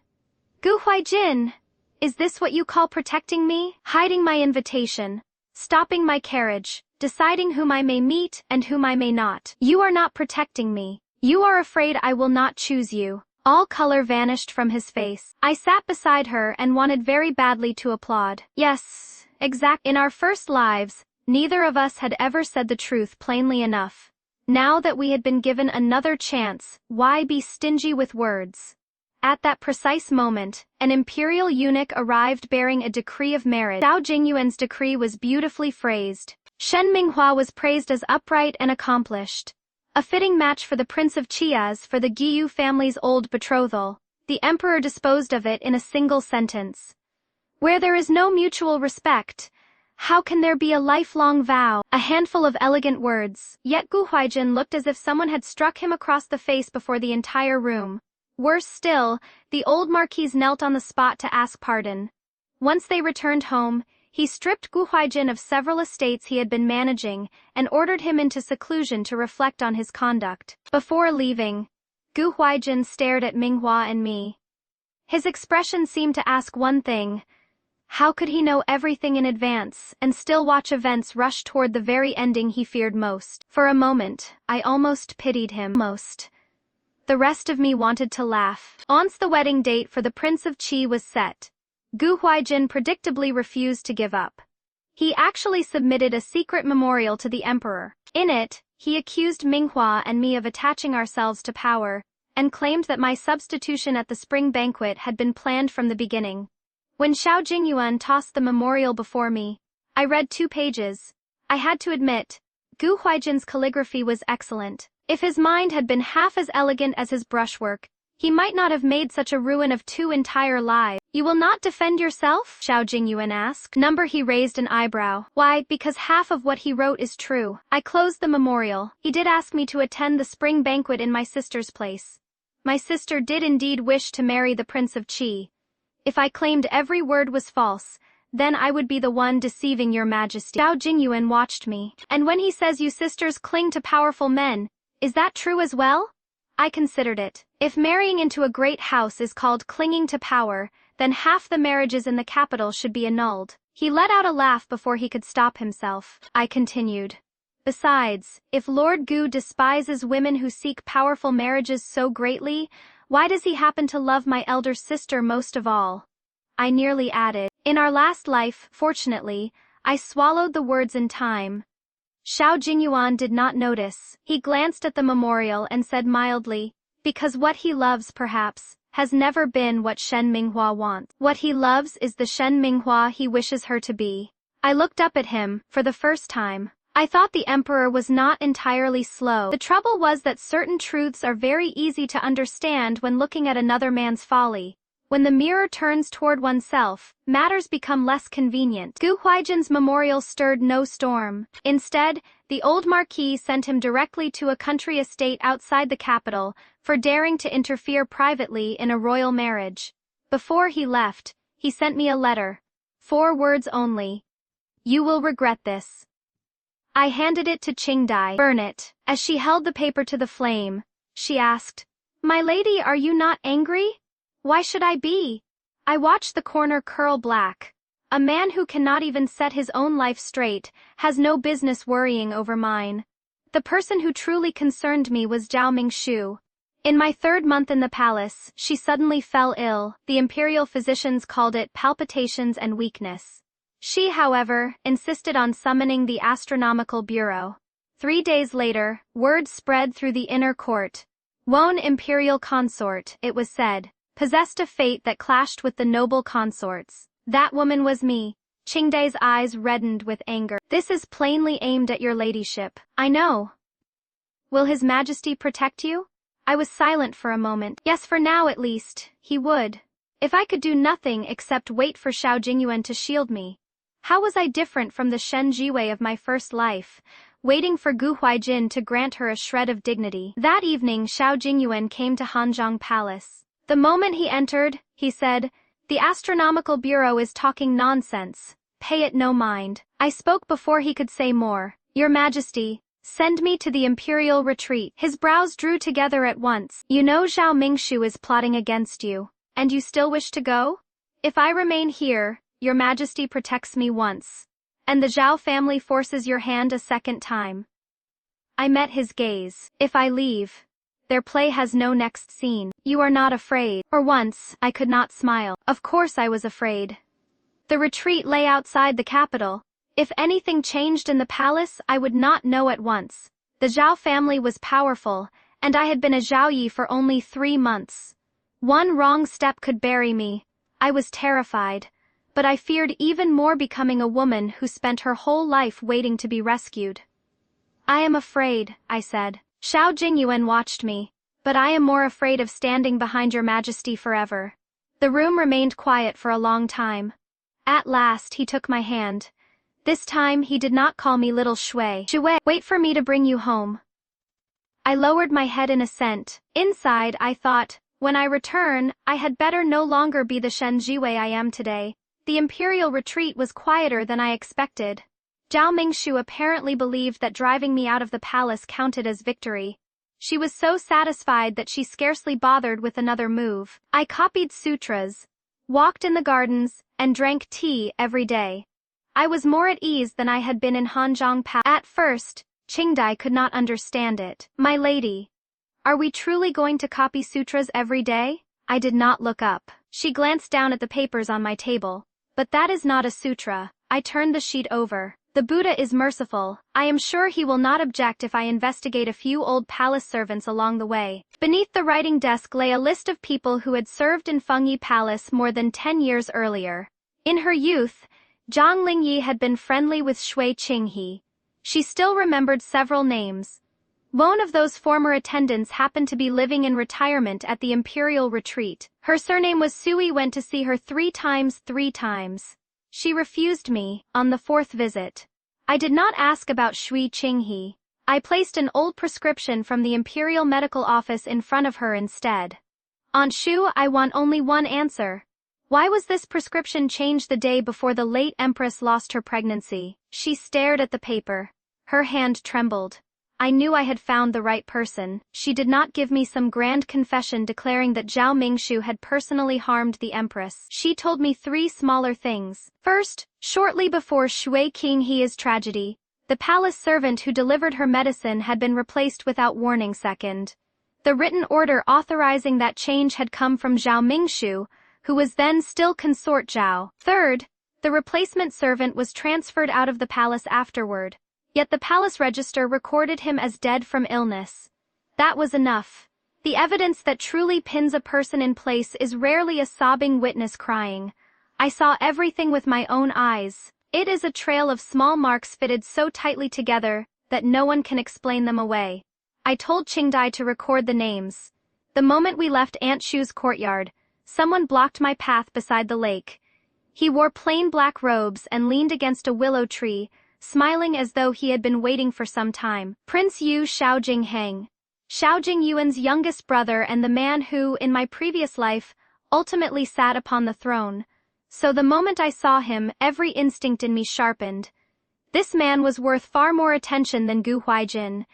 Gu Huaijin, is this what you call protecting me? Hiding my invitation, stopping my carriage, deciding whom I may meet and whom I may not. You are not protecting me. You are afraid I will not choose you. All color vanished from his face. I sat beside her and wanted very badly to applaud. Yes, exact. In our first lives, neither of us had ever said the truth plainly enough. Now that we had been given another chance, why be stingy with words? At that precise moment, an imperial eunuch arrived bearing a decree of marriage. Zhao Jingyuan's decree was beautifully phrased. Shen Minghua was praised as upright and accomplished. A fitting match for the Prince of Qias for the Giyu family's old betrothal. The emperor disposed of it in a single sentence. Where there is no mutual respect, how can there be a lifelong vow? A handful of elegant words. Yet Gu Huaijin looked as if someone had struck him across the face before the entire room. Worse still, the old marquise knelt on the spot to ask pardon. Once they returned home, he stripped Gu Huaijin of several estates he had been managing and ordered him into seclusion to reflect on his conduct. Before leaving, Gu Huaijin stared at Minghua and me. His expression seemed to ask one thing. How could he know everything in advance and still watch events rush toward the very ending he feared most? For a moment, I almost pitied him. The rest of me wanted to laugh. Once the wedding date for the Prince of Qi was set, Gu Huaijin predictably refused to give up. He actually submitted a secret memorial to the emperor. In it, he accused Minghua and me of attaching ourselves to power, and claimed that my substitution at the spring banquet had been planned from the beginning. When Xiao Jingyuan tossed the memorial before me, I read 2 pages. I had to admit, Gu Huaijin's calligraphy was excellent. If his mind had been half as elegant as his brushwork, he might not have made such a ruin of 2 entire lives. You will not defend yourself? Xiao Jingyuan asked. He raised an eyebrow. Why, because half of what he wrote is true. I closed the memorial. He did ask me to attend the spring banquet in my sister's place. My sister did indeed wish to marry the Prince of Qi. If I claimed every word was false, then I would be the one deceiving your majesty. Xiao Jingyuan watched me. And when he says you sisters cling to powerful men, is that true as well? I considered it. If marrying into a great house is called clinging to power, then half the marriages in the capital should be annulled. He let out a laugh before he could stop himself. I continued. Besides, if Lord Gu despises women who seek powerful marriages so greatly, why does he happen to love my elder sister most of all? I nearly added. In our last life, fortunately, I swallowed the words in time. Xiao Jingyuan did not notice. He glanced at the memorial and said mildly, because what he loves, perhaps, has never been what Shen Minghua wants. What he loves is the Shen Minghua he wishes her to be. I looked up at him, for the first time. I thought the emperor was not entirely slow. The trouble was that certain truths are very easy to understand when looking at another man's folly. When the mirror turns toward oneself, matters become less convenient. Gu Huaijin's memorial stirred no storm. Instead, the old marquis sent him directly to a country estate outside the capital for daring to interfere privately in a royal marriage. Before he left, he sent me a letter. 4 words only. You will regret this. I handed it to Qingdai. Burn it. As she held the paper to the flame, she asked, My lady, are you not angry? Why should I be? I watched the corner curl black. A man who cannot even set his own life straight has no business worrying over mine. The person who truly concerned me was Zhao Mingshu. In my 3rd month in the palace, she suddenly fell ill. The imperial physicians called it palpitations and weakness. She, however, insisted on summoning the astronomical bureau. 3 days later, word spread through the inner court. One imperial consort, it was said, possessed a fate that clashed with the noble consorts. That woman was me. Qingdai's eyes reddened with anger. This is plainly aimed at your ladyship. I know. Will His Majesty protect you? I was silent for a moment. Yes, for now at least, he would. If I could do nothing except wait for Xiao Jingyuan to shield me. How was I different from the Shen Jiwei of my first life, waiting for Gu Huaijin to grant her a shred of dignity? That evening Xiao Jingyuan came to Hanzhong Palace. The moment he entered, he said, "The Astronomical Bureau is talking nonsense. Pay it no mind." I spoke before he could say more. "Your Majesty, send me to the imperial retreat." His brows drew together at once. "You know Zhao Mingshu is plotting against you, and you still wish to go? If I remain here, your Majesty protects me once, and the Zhao family forces your hand a second time." I met his gaze. "If I leave, their play has no next scene. You are not afraid." For once, I could not smile. Of course I was afraid. The retreat lay outside the capital. If anything changed in the palace, I would not know at once. The Zhao family was powerful, and I had been a Zhaoyi for only 3 months. One wrong step could bury me. I was terrified, but I feared even more becoming a woman who spent her whole life waiting to be rescued. "I am afraid," I said. Xiao Jingyuan watched me. "But I am more afraid of standing behind your Majesty forever." The room remained quiet for a long time. At last he took my hand. This time he did not call me little Shui. "Shui, wait for me to bring you home." I lowered my head in assent. Inside, I thought, when I return, I had better no longer be the Shen Jiwei I am today. The imperial retreat was quieter than I expected. Zhao Mingshu apparently believed that driving me out of the palace counted as victory. She was so satisfied that she scarcely bothered with another move. I copied sutras, walked in the gardens, and drank tea every day. I was more at ease than I had been in Hanzhong Palace. At first, Qingdai could not understand it. "My lady, are we truly going to copy sutras every day?" I did not look up. She glanced down at the papers on my table. "But that is not a sutra." I turned the sheet over. "The Buddha is merciful. I am sure he will not object if I investigate a few old palace servants along the way." Beneath the writing desk lay a list of people who had served in Fengyi Palace more than 10 years earlier. In her youth, Zhang Lingyi had been friendly with Shui Qinghe. She still remembered several names. One of those former attendants happened to be living in retirement at the imperial retreat. Her surname was Sui. Went to see her 3 times. She refused me, on the 4th visit. I did not ask about Shui Qinghe. I placed an old prescription from the Imperial Medical Office in front of her instead. "Aunt Shu, I want only one answer. Why was this prescription changed the day before the late Empress lost her pregnancy?" She stared at the paper. Her hand trembled. I knew I had found the right person. She did not give me some grand confession declaring that Zhao Mingshu had personally harmed the Empress. She told me 3 smaller things. First, shortly before Shui Qinghe's tragedy, the palace servant who delivered her medicine had been replaced without warning. Second, the written order authorizing that change had come from Zhao Mingshu, who was then still consort Zhao. Third, the replacement servant was transferred out of the palace afterward. Yet the palace register recorded him as dead from illness. That was enough. The evidence that truly pins a person in place is rarely a sobbing witness crying. I saw everything with my own eyes. It is a trail of small marks fitted so tightly together that no one can explain them away. I told Qingdai to record the names. The moment we left Aunt Shu's courtyard, someone blocked my path beside the lake. He wore plain black robes and leaned against a willow tree, smiling as though he had been waiting for some time. Prince Yu Xiaojingheng, Xiao Jingyuan's youngest brother and the man who, in my previous life, ultimately sat upon the throne. So the moment I saw him, every instinct in me sharpened. This man was worth far more attention than Gu Huaijin.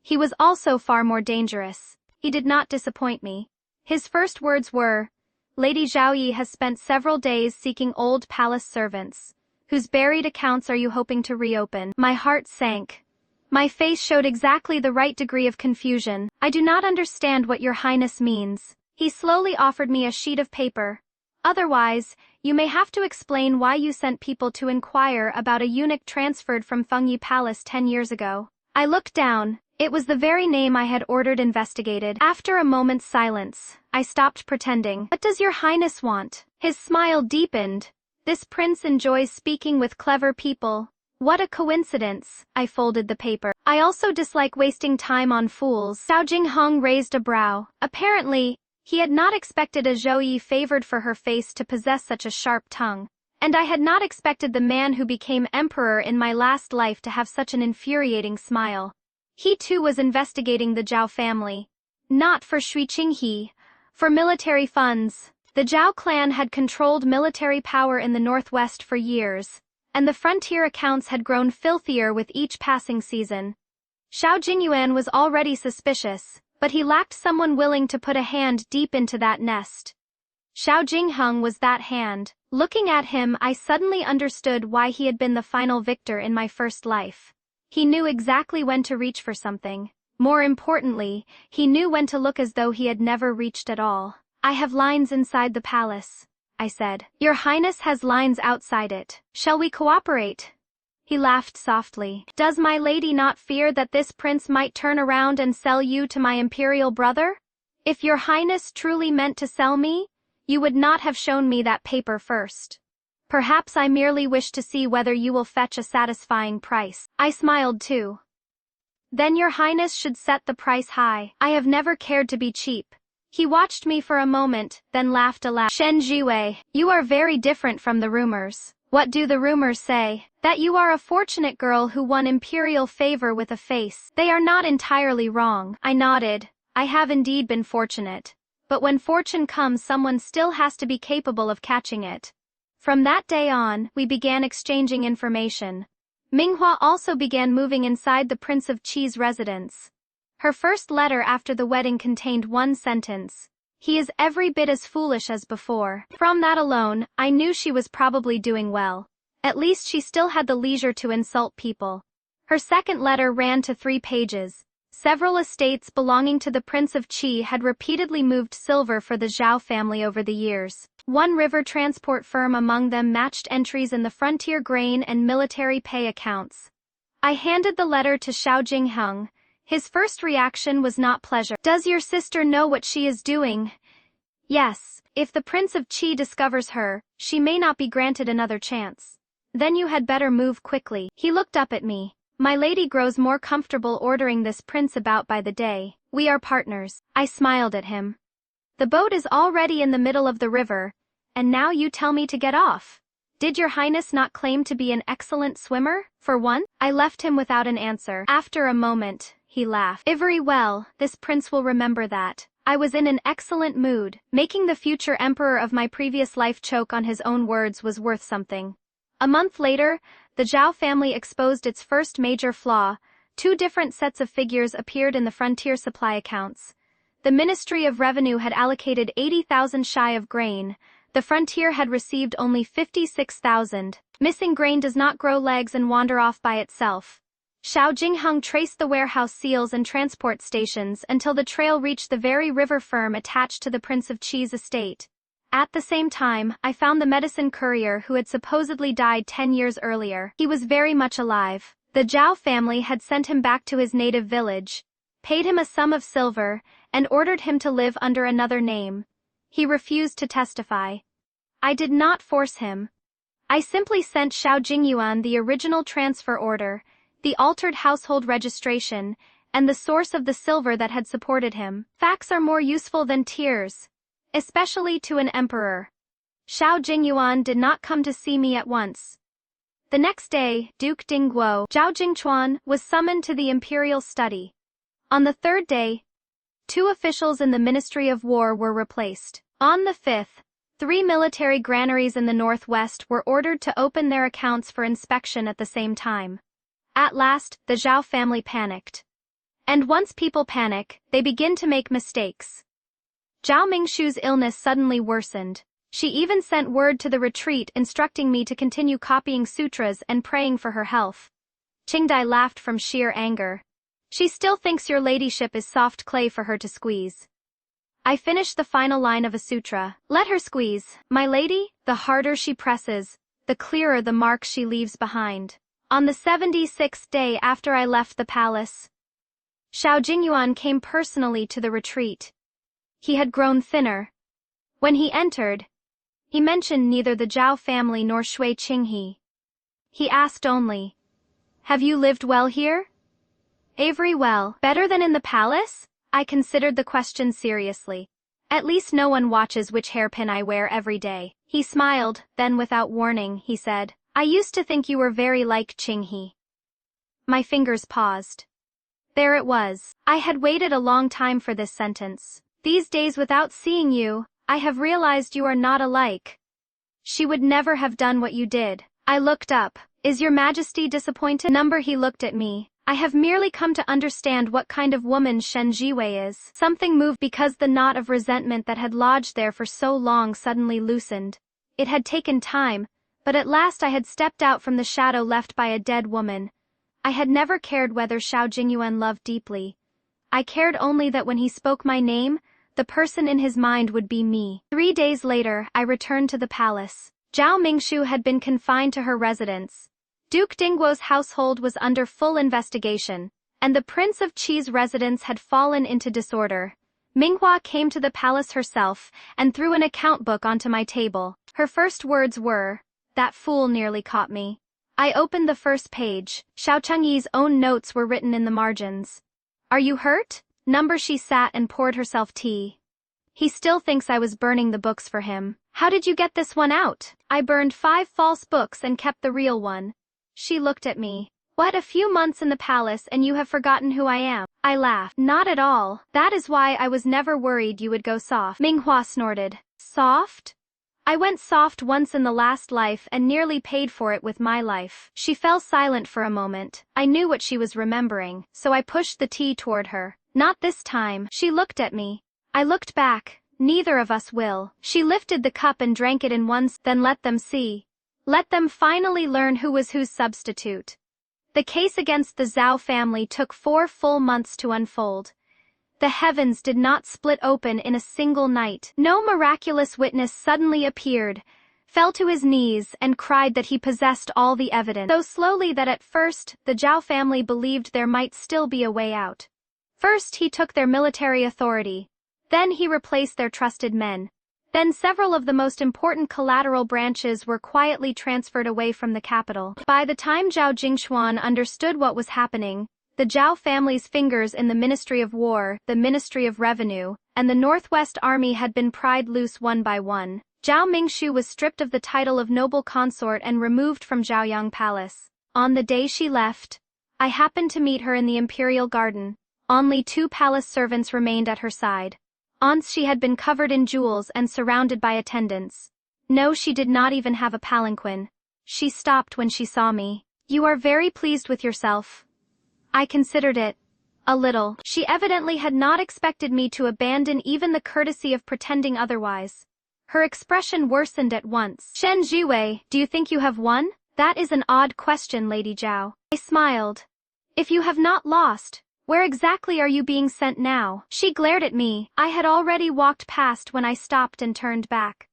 He was also far more dangerous. He did not disappoint me. His first words were, Lady Zhaoyi has spent several days seeking old palace servants. Whose buried accounts are you hoping to reopen? My heart sank. My face showed exactly the right degree of confusion. I do not understand what your highness means. He slowly offered me a sheet of paper. Otherwise, you may have to explain why you sent people to inquire about a eunuch transferred from Fengyi Palace 10 years ago. I looked down. It was the very name I had ordered investigated. After a moment's silence, I stopped pretending. What does your highness want? His smile deepened. This prince enjoys speaking with clever people. What a coincidence. I folded the paper. I also dislike wasting time on fools. Xiao Jingheng raised a brow. Apparently, he had not expected a Zhouyi favored for her face to possess such a sharp tongue. And I had not expected the man who became emperor in my last life to have such an infuriating smile. He too was investigating the Zhao family. Not for Shui Qinghe. For military funds. The Zhao clan had controlled military power in the northwest for years, and the frontier accounts had grown filthier with each passing season. Xiao Jingyuan was already suspicious, but he lacked someone willing to put a hand deep into that nest. Xiao Jingheng was that hand. Looking at him, I suddenly understood why he had been the final victor in my first life. He knew exactly when to reach for something. More importantly, he knew when to look as though he had never reached at all. I have lines inside the palace, I said. Your highness has lines outside it. Shall we cooperate? He laughed softly. Does my lady not fear that this prince might turn around and sell you to my imperial brother? If your highness truly meant to sell me, you would not have shown me that paper first. Perhaps I merely wish to see whether you will fetch a satisfying price. I smiled too. Then your highness should set the price high. I have never cared to be cheap. He watched me for a moment, then laughed aloud. Shen Jiwei, you are very different from the rumors. What do the rumors say? That you are a fortunate girl who won imperial favor with a face. They are not entirely wrong. I nodded. I have indeed been fortunate. But when fortune comes, someone still has to be capable of catching it. From that day on, we began exchanging information. Minghua also began moving inside the Prince of Qi's residence. Her first letter after the wedding contained one sentence. He is every bit as foolish as before. From that alone, I knew she was probably doing well. At least she still had the leisure to insult people. Her second letter ran to 3 pages. Several estates belonging to the Prince of Qi had repeatedly moved silver for the Zhao family over the years. One river transport firm among them matched entries in the frontier grain and military pay accounts. I handed the letter to Xiao Jingheng. His first reaction was not pleasure. Does your sister know what she is doing? Yes. If the Prince of Qi discovers her, she may not be granted another chance. Then you had better move quickly. He looked up at me. My lady grows more comfortable ordering this prince about by the day. We are partners. I smiled at him. The boat is already in the middle of the river, and now you tell me to get off. Did your highness not claim to be an excellent swimmer, for one? I left him without an answer. After a moment, he laughed. Very well, this prince will remember that. I was in an excellent mood. Making the future emperor of my previous life choke on his own words was worth something. A month later, the Zhao family exposed its first major flaw. 2 different sets of figures appeared in the frontier supply accounts. The Ministry of Revenue had allocated 80,000 shy of grain. The frontier had received only 56,000. Missing grain does not grow legs and wander off by itself. Xiao Jingheng traced the warehouse seals and transport stations until the trail reached the very river firm attached to the Prince of Qi's estate. At the same time, I found the medicine courier who had supposedly died 10 years earlier. He was very much alive. The Zhao family had sent him back to his native village, paid him a sum of silver, and ordered him to live under another name. He refused to testify. I did not force him. I simply sent Xiao Jingyuan the original transfer order, the altered household registration, and the source of the silver that had supported him. Facts are more useful than tears, especially to an emperor. Xiao Jingyuan did not come to see me at once. The next day, Duke Dingguo, Zhao Jingchuan, was summoned to the imperial study. On the 3rd day, 2 officials in the Ministry of War were replaced. On the 5th, 3 military granaries in the northwest were ordered to open their accounts for inspection at the same time. At last, the Zhao family panicked. And once people panic, they begin to make mistakes. Zhao Mingshu's illness suddenly worsened. She even sent word to the retreat instructing me to continue copying sutras and praying for her health. Qingdai laughed from sheer anger. She still thinks your ladyship is soft clay for her to squeeze. I finished the final line of a sutra. Let her squeeze, my lady. The harder she presses, the clearer the mark she leaves behind. On the 76th day after I left the palace, Xiao Jingyuan came personally to the retreat. He had grown thinner. When he entered, he mentioned neither the Zhao family nor Shui Qinghe. He asked only, "Have you lived well here?" "Avery well. Better than in the palace?" I considered the question seriously. At least no one watches which hairpin I wear every day. He smiled, then without warning, he said, "I used to think you were very like Qinghe." My fingers paused. There it was. I had waited a long time for this sentence. These days without seeing you, I have realized you are not alike. She would never have done what you did. I looked up. Is your majesty disappointed? He looked at me. I have merely come to understand what kind of woman Shen Jiwei is. Something moved because the knot of resentment that had lodged there for so long suddenly loosened. It had taken time, but at last I had stepped out from the shadow left by a dead woman. I had never cared whether Xiao Jingyuan loved deeply. I cared only that when he spoke my name, the person in his mind would be me. 3 days later, I returned to the palace. Zhao Mingshu had been confined to her residence. Duke Dingguo's household was under full investigation, and the Prince of Qi's residence had fallen into disorder. Minghua came to the palace herself and threw an account book onto my table. Her first words were, "That fool nearly caught me." I opened the first page. Xiao Chengyi's own notes were written in the margins. "Are you hurt?" She sat and poured herself tea. "He still thinks I was burning the books for him." "How did you get this one out?" "I burned 5 false books and kept the real one." She looked at me. "What, a few months in the palace and you have forgotten who I am?" I laughed. "Not at all. That is why I was never worried you would go soft." Minghua snorted. "Soft?" "I went soft once in the last life and nearly paid for it with my life." She fell silent for a moment. I knew what she was remembering, so I pushed the tea toward her. "Not this time." She looked at me. I looked back. "Neither of us will." She lifted the cup and drank it in once, then let them see. Let them finally learn who was whose substitute. The case against the Zhao family took 4 full months to unfold. The heavens did not split open in a single night. No miraculous witness suddenly appeared, fell to his knees, and cried that he possessed all the evidence. So slowly that at first, the Zhao family believed there might still be a way out. First he took their military authority. Then he replaced their trusted men. Then several of the most important collateral branches were quietly transferred away from the capital. By the time Zhao Jingshuan understood what was happening, the Zhao family's fingers in the Ministry of War, the Ministry of Revenue, and the Northwest Army had been pried loose one by one. Zhao Mingshu was stripped of the title of noble consort and removed from Zhaoyang Palace. On the day she left, I happened to meet her in the imperial garden. Only 2 palace servants remained at her side. Once she had been covered in jewels and surrounded by attendants. No, she did not even have a palanquin. She stopped when she saw me. "You are very pleased with yourself." I considered it. A little. She evidently had not expected me to abandon even the courtesy of pretending otherwise. Her expression worsened at once. "Shen Jiwei, do you think you have won?" "That is an odd question, Lady Zhao." I smiled. "If you have not lost, where exactly are you being sent now?" She glared at me. I had already walked past when I stopped and turned back.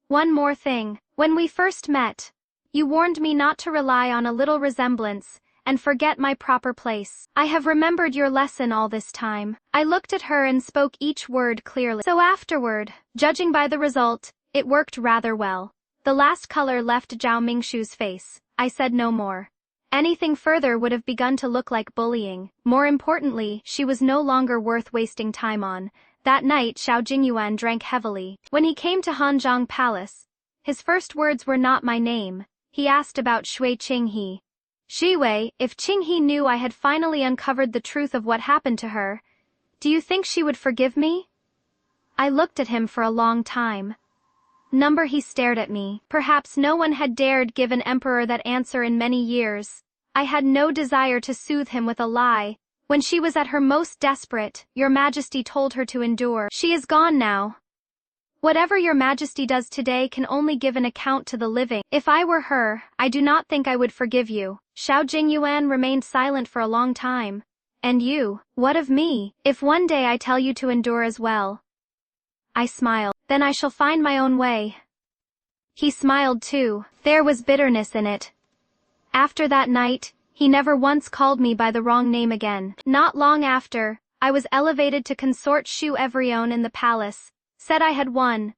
"One more thing. When we first met, you warned me not to rely on a little resemblance and forget my proper place. I have remembered your lesson all this time." I looked at her and spoke each word clearly. "So afterward, judging by the result, it worked rather well." The last color left Zhao Mingshu's face. I said no more. Anything further would have begun to look like bullying. More importantly, she was no longer worth wasting time on. That night Xiao Jingyuan drank heavily. When he came to Hanzhong Palace, his first words were not my name. He asked about Shui Qinghe. "Jiwei, if Qinghe knew I had finally uncovered the truth of what happened to her, do you think she would forgive me?" I looked at him for a long time. He stared at me. Perhaps no one had dared give an emperor that answer in many years. I had no desire to soothe him with a lie, When she was at her most desperate, your majesty told her to endure. She is gone now. Whatever your majesty does today can only give an account to the living. If I were her, I do not think I would forgive you. Xiao Jingyuan remained silent for a long time. And you, what of me? If one day I tell you to endure as well. I smiled. Then I shall find my own way. He smiled too. There was bitterness in it. After that night, he never once called me by the wrong name again. Not long after, I was elevated to consort Shu Evrione in the palace. Said I had won.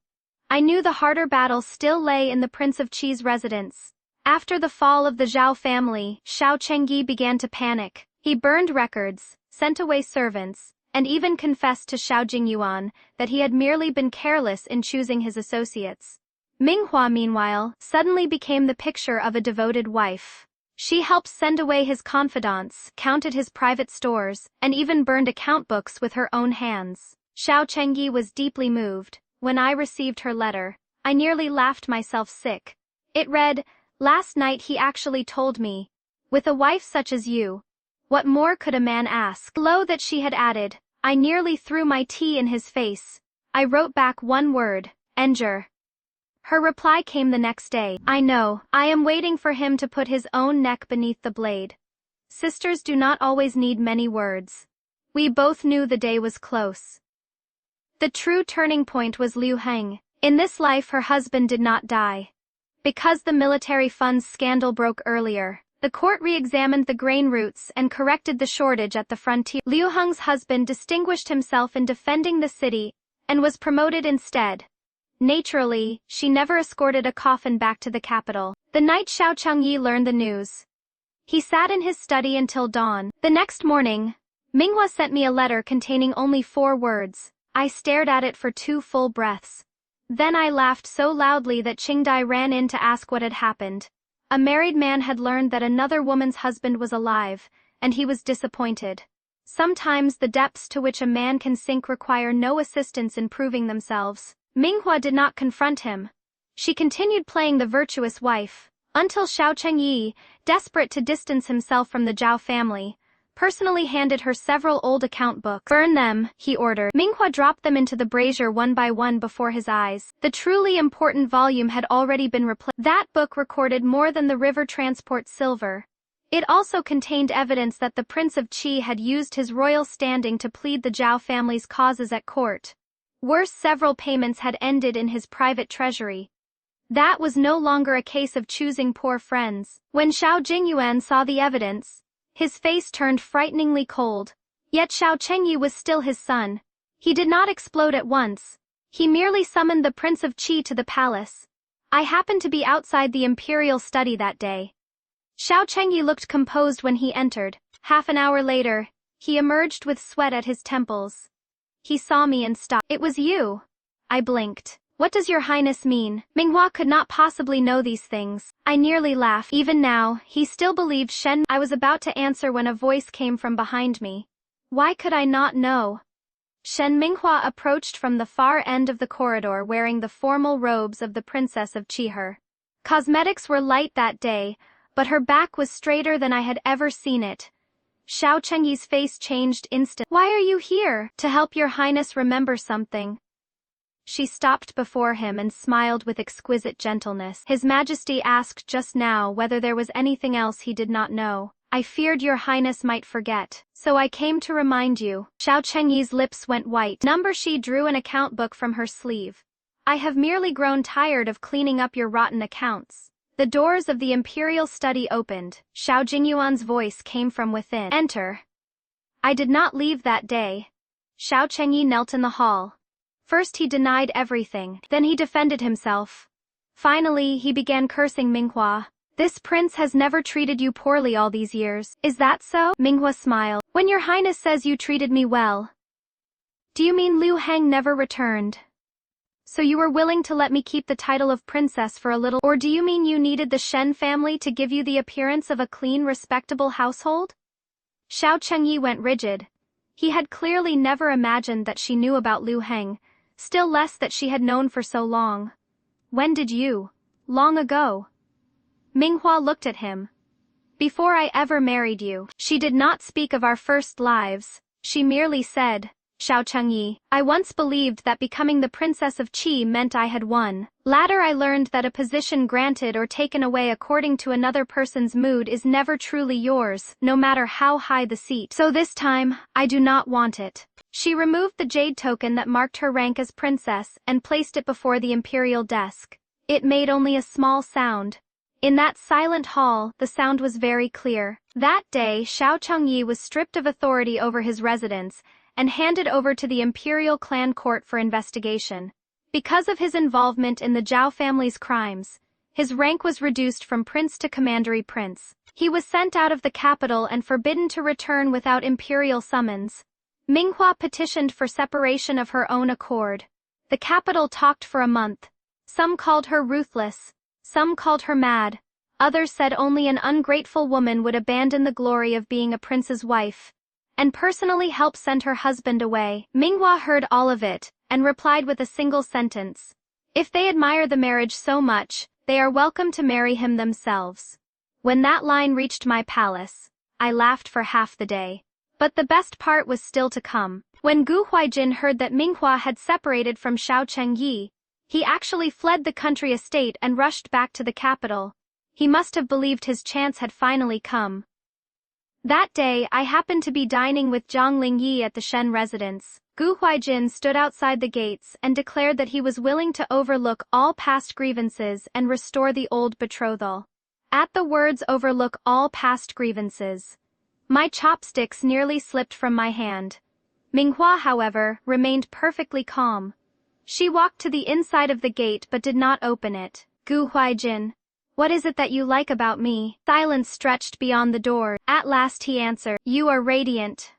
I knew the harder battle still lay in the Prince of Qi's residence. After the fall of the Zhao family, Xiao Chengyi began to panic. He burned records, sent away servants, and even confessed to Xiao Jingyuan that he had merely been careless in choosing his associates. Minghua, meanwhile, suddenly became the picture of a devoted wife. She helped send away his confidants, counted his private stores, and even burned account books with her own hands. Xiao Chengyi was deeply moved. When I received her letter, I nearly laughed myself sick. It read, "Last night he actually told me, with a wife such as you, what more could a man ask?" Below that she had added, I nearly threw my tea in his face. I wrote back one word, "Endure." Her reply came the next day. I know, I am waiting for him to put his own neck beneath the blade. Sisters do not always need many words. We both knew the day was close. The true turning point was Liu Heng. In this life her husband did not die. Because the military funds scandal broke earlier, the court re-examined the grain routes and corrected the shortage at the frontier. Liu Heng's husband distinguished himself in defending the city, and was promoted instead. Naturally, she never escorted a coffin back to the capital. The night Xiao Chengyi learned the news, he sat in his study until dawn. The next morning, Minghua sent me a letter containing only 4 words. I stared at it for 2 full breaths. Then I laughed so loudly that Qingdai ran in to ask what had happened. A married man had learned that another woman's husband was alive, and he was disappointed. Sometimes the depths to which a man can sink require no assistance in proving themselves. Minghua did not confront him. She continued playing the virtuous wife, until Xiao Chengyi, desperate to distance himself from the Zhao family, personally handed her several old account books. "Burn them," he ordered. Minghua dropped them into the brazier one by one before his eyes. The truly important volume had already been replaced. That book recorded more than the river transports silver. It also contained evidence that the Prince of Qi had used his royal standing to plead the Zhao family's causes at court. Worse, several payments had ended in his private treasury. That was no longer a case of choosing poor friends. When Xiao Jingyuan saw the evidence, his face turned frighteningly cold. Yet Xiao Chengyi was still his son. He did not explode at once. He merely summoned the Prince of Qi to the palace. I happened to be outside the imperial study that day. Xiao Chengyi looked composed when he entered. Half an hour later, he emerged with sweat at his temples. He saw me and stopped. "It was you." I blinked. "What does your highness mean?" Minghua could not possibly know these things. I nearly laughed. Even now, he still believed Shen. I was about to answer when a voice came from behind me. Why could I not know? Shen Minghua approached from the far end of the corridor wearing the formal robes of the Princess of Qi. Her cosmetics were light that day, but her back was straighter than I had ever seen it. Xiao Chengyi's face changed instantly. "Why are you here?" "To help your highness remember something." She stopped before him and smiled with exquisite gentleness. His Majesty asked just now whether there was anything else he did not know. "I feared your highness might forget, so I came to remind you." Xiao Chengyi's lips went white. She drew an account book from her sleeve. "I have merely grown tired of cleaning up your rotten accounts." The doors of the imperial study opened. Xiao Jingyuan's voice came from within. "Enter." I did not leave that day. Xiao Chengyi knelt in the hall. First he denied everything, then he defended himself. Finally, he began cursing Minghua. "This prince has never treated you poorly all these years. Is that so?" Minghua smiled. "When your highness says you treated me well, do you mean Liu Heng never returned? So you were willing to let me keep the title of princess for a little, or do you mean you needed the Shen family to give you the appearance of a clean, respectable household?" Xiao Chengyi went rigid. He had clearly never imagined that she knew about Liu Heng, still less that she had known for so long. "When did you?" "Long ago." Minghua looked at him. before I ever married you. She did not speak of our first lives, she merely said, Xiao Chengyi, I once believed that becoming the Princess of Qi meant I had won. Later I learned that a position granted or taken away according to another person's mood is never truly yours, no matter how high the seat. So this time, I do not want it. She removed the jade token that marked her rank as princess and placed it before the imperial desk. It made only a small sound. In that silent hall, the sound was very clear. That day, Xiao Chengyi was stripped of authority over his residence and handed over to the imperial clan court for investigation. Because of his involvement in the Zhao family's crimes, his rank was reduced from prince to commandery prince. He was sent out of the capital and forbidden to return without imperial summons. Minghua petitioned for separation of her own accord. The capital talked for a month. Some called her ruthless. Some called her mad. Others said only an ungrateful woman would abandon the glory of being a prince's wife and personally help send her husband away. Minghua heard all of it and replied with a single sentence. If they admire the marriage so much, they are welcome to marry him themselves. When that line reached my palace, I laughed for half the day. But the best part was still to come. When Gu Huaijin heard that Minghua had separated from Xiao Chengyi, he actually fled the country estate and rushed back to the capital. He must have believed his chance had finally come. That day, I happened to be dining with Zhang Lingyi at the Shen residence. Gu Huaijin stood outside the gates and declared that he was willing to overlook all past grievances and restore the old betrothal. At the words overlook all past grievances, my chopsticks nearly slipped from my hand. Minghua, however, remained perfectly calm. She walked to the inside of the gate but did not open it. Gu Huaijin, what is it that you like about me? Silence stretched beyond the door. At last he answered, you are radiant.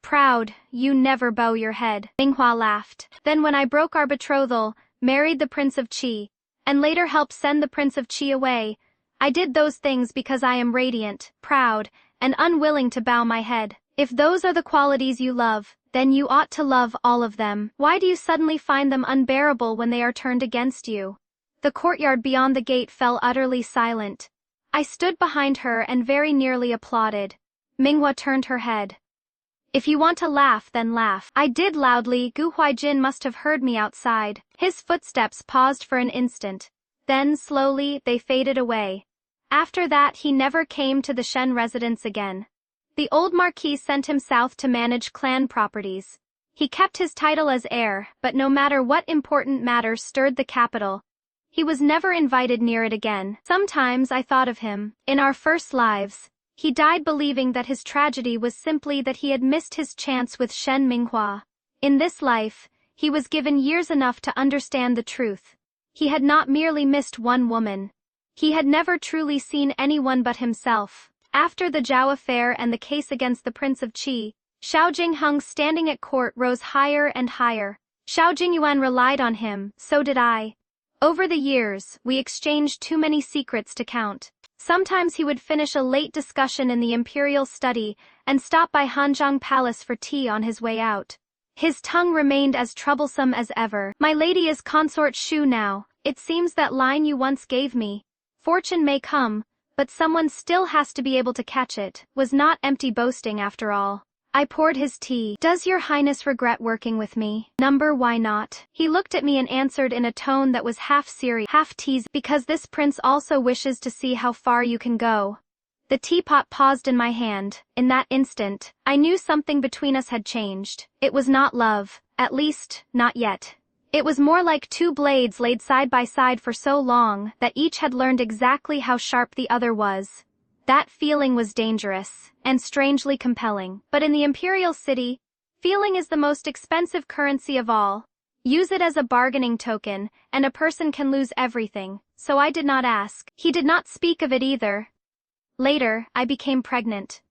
Proud, you never bow your head. Minghua laughed. Then when I broke our betrothal, married the Prince of Qi, and later helped send the Prince of Qi away, I did those things because I am radiant, proud, and unwilling to bow my head. If those are the qualities you love, then you ought to love all of them. Why do you suddenly find them unbearable when they are turned against you? The courtyard beyond the gate fell utterly silent. I stood behind her and very nearly applauded. Minghua turned her head. If you want to laugh, then laugh. I did loudly. Gu Huaijin must have heard me outside. His footsteps paused for an instant. Then, slowly, they faded away. After that he never came to the Shen residence again. The old marquis sent him south to manage clan properties. He kept his title as heir, but no matter what important matters stirred the capital, he was never invited near it again. Sometimes I thought of him. In our first lives, he died believing that his tragedy was simply that he had missed his chance with Shen Minghua. In this life, he was given years enough to understand the truth. He had not merely missed one woman. He had never truly seen anyone but himself. After the Zhao affair and the case against the Prince of Qi, Xiao Jingheng standing at court rose higher and higher. Xiao Jingyuan relied on him, so did I. Over the years, we exchanged too many secrets to count. Sometimes he would finish a late discussion in the imperial study and stop by Hanzhong Palace for tea on his way out. His tongue remained as troublesome as ever. My lady is consort Shu now. It seems that line you once gave me, fortune may come, but someone still has to be able to catch it, was not empty boasting after all. I poured his tea. Does your highness regret working with me? Why not? He looked at me and answered in a tone that was half serious, half teasing. Because this prince also wishes to see how far you can go. The teapot paused in my hand. In that instant, I knew something between us had changed. It was not love, at least, not yet. It was more like two blades laid side by side for so long that each had learned exactly how sharp the other was. That feeling was dangerous and strangely compelling. But in the imperial city, feeling is the most expensive currency of all. Use it as a bargaining token, and a person can lose everything, so I did not ask. He did not speak of it either. Later, I became pregnant.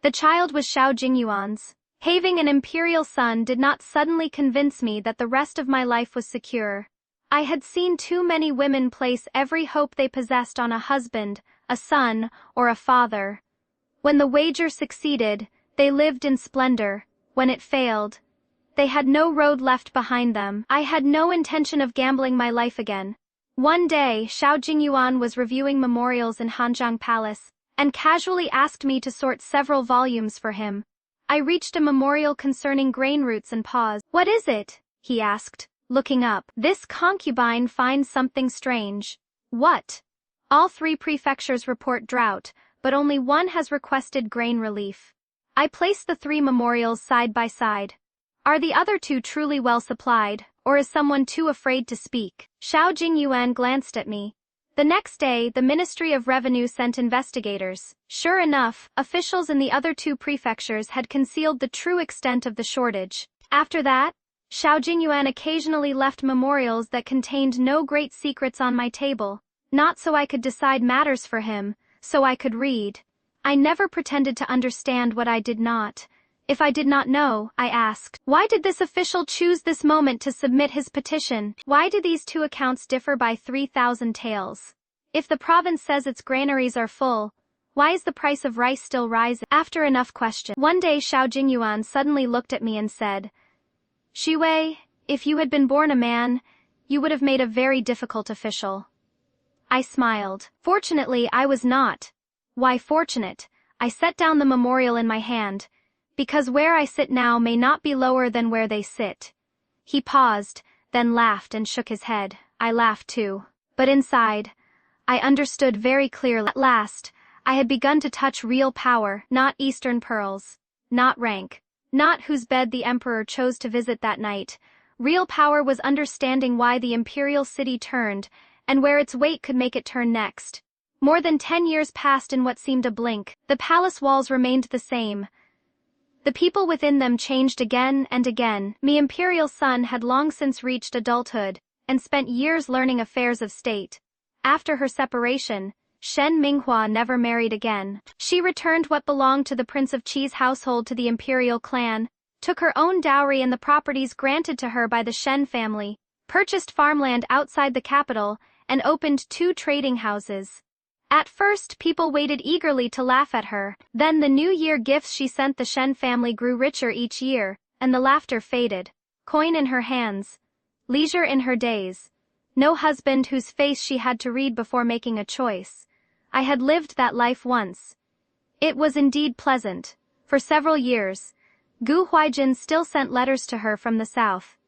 The child was Xiao Jingyuan's. Having an imperial son did not suddenly convince me that the rest of my life was secure. I had seen too many women place every hope they possessed on a husband, a son, or a father. When the wager succeeded, they lived in splendor. When it failed, they had no road left behind them. I had no intention of gambling my life again. One day, Xiao Jingyuan was reviewing memorials in Hanzhong Palace, and casually asked me to sort several volumes for him. I reached a memorial concerning grain roots and paused. "What is it?" he asked, looking up. "This concubine finds something strange." "What?" "All 3 prefectures report drought, but only one has requested grain relief." I placed the 3 memorials side by side. "Are the other 2 truly well supplied, or is someone too afraid to speak?" Xiao Jingyuan glanced at me. The next day, the Ministry of Revenue sent investigators. Sure enough, officials in the other 2 prefectures had concealed the true extent of the shortage. After that, Xiao Jingyuan occasionally left memorials that contained no great secrets on my table, not so I could decide matters for him, so I could read. I never pretended to understand what I did not. If I did not know, I asked, why did this official choose this moment to submit his petition? Why do these 2 accounts differ by 3,000 taels? If the province says its granaries are full, why is the price of rice still rising? After enough questions, one day Xiao Jingyuan suddenly looked at me and said, "Shiwei, if you had been born a man, you would have made a very difficult official." I smiled. Fortunately, I was not. Why fortunate? I set down the memorial in my hand. "Because where I sit now may not be lower than where they sit." He paused, then laughed and shook his head. I laughed too. But inside, I understood very clearly. At last, I had begun to touch real power, not Eastern pearls, not rank, not whose bed the emperor chose to visit that night. Real power was understanding why the imperial city turned, and where its weight could make it turn next. More than 10 years passed in what seemed a blink. The palace walls remained the same. The people within them changed again and again. Me imperial son had long since reached adulthood, and spent years learning affairs of state. After her separation, Shen Minghua never married again. She returned what belonged to the Prince of Qi's household to the imperial clan, took her own dowry and the properties granted to her by the Shen family, purchased farmland outside the capital, and opened 2 trading houses. At first, people waited eagerly to laugh at her. Then the New Year gifts she sent the Shen family grew richer each year, and the laughter faded. Coin in her hands, leisure in her days. No husband whose face she had to read before making a choice. I had lived that life once. It was indeed pleasant. For several years, Gu Huaijin still sent letters to her from the south.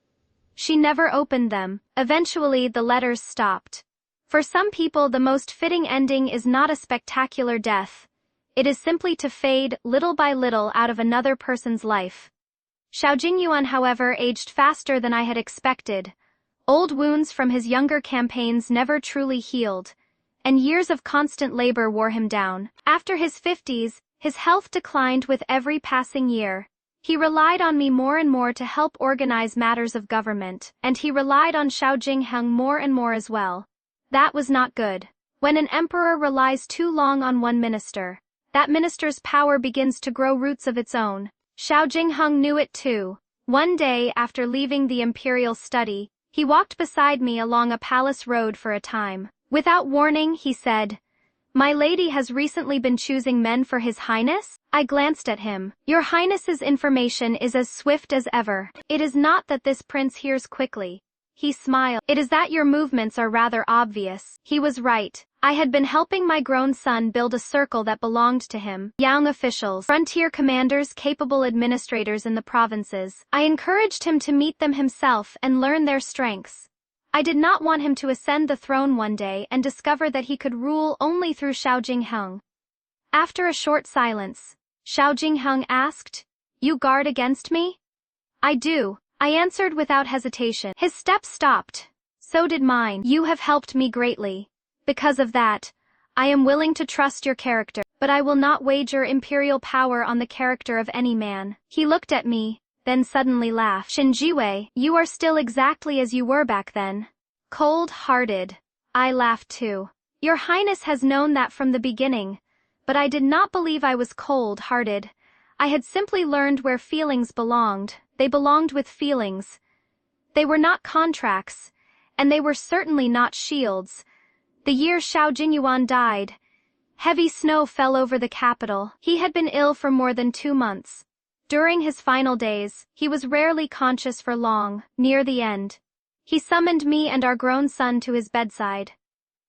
She never opened them. Eventually, the letters stopped. For some people, the most fitting ending is not a spectacular death. It is simply to fade, little by little, out of another person's life. Xiao Jingyuan, however, aged faster than I had expected. Old wounds from his younger campaigns never truly healed, and years of constant labor wore him down. After his 50s, his health declined with every passing year. He relied on me more and more to help organize matters of government, and he relied on Xiao Jingheng more and more as well. That was not good. When an emperor relies too long on one minister, that minister's power begins to grow roots of its own. Xiao Jingheng knew it too. One day, after leaving the imperial study, he walked beside me along a palace road for a time. Without warning, he said, "My lady has recently been choosing men for His Highness?" I glanced at him. "Your Highness's information is as swift as ever. It is not that this prince hears quickly." He smiled. "It is that your movements are rather obvious." He was right. I had been helping my grown son build a circle that belonged to him. Young officials, frontier commanders, capable administrators in the provinces. I encouraged him to meet them himself and learn their strengths. I did not want him to ascend the throne one day and discover that he could rule only through Xiao Jingheng. After a short silence, Xiao Jingheng asked, "You guard against me?" "I do," I answered without hesitation. His steps stopped. "So did mine. You have helped me greatly. Because of that, I am willing to trust your character, but I will not wager imperial power on the character of any man." He looked at me, then suddenly laughed. "Shinjiwei, you are still exactly as you were back then. Cold-hearted." I laughed too. "Your Highness has known that from the beginning, but I did not believe I was cold-hearted. I had simply learned where feelings belonged. They belonged with feelings. They were not contracts, and they were certainly not shields." The year Xiao Jinyuan died, heavy snow fell over the capital. He had been ill for more than 2 months. During his final days, he was rarely conscious for long. Near the end, he summoned me and our grown son to his bedside.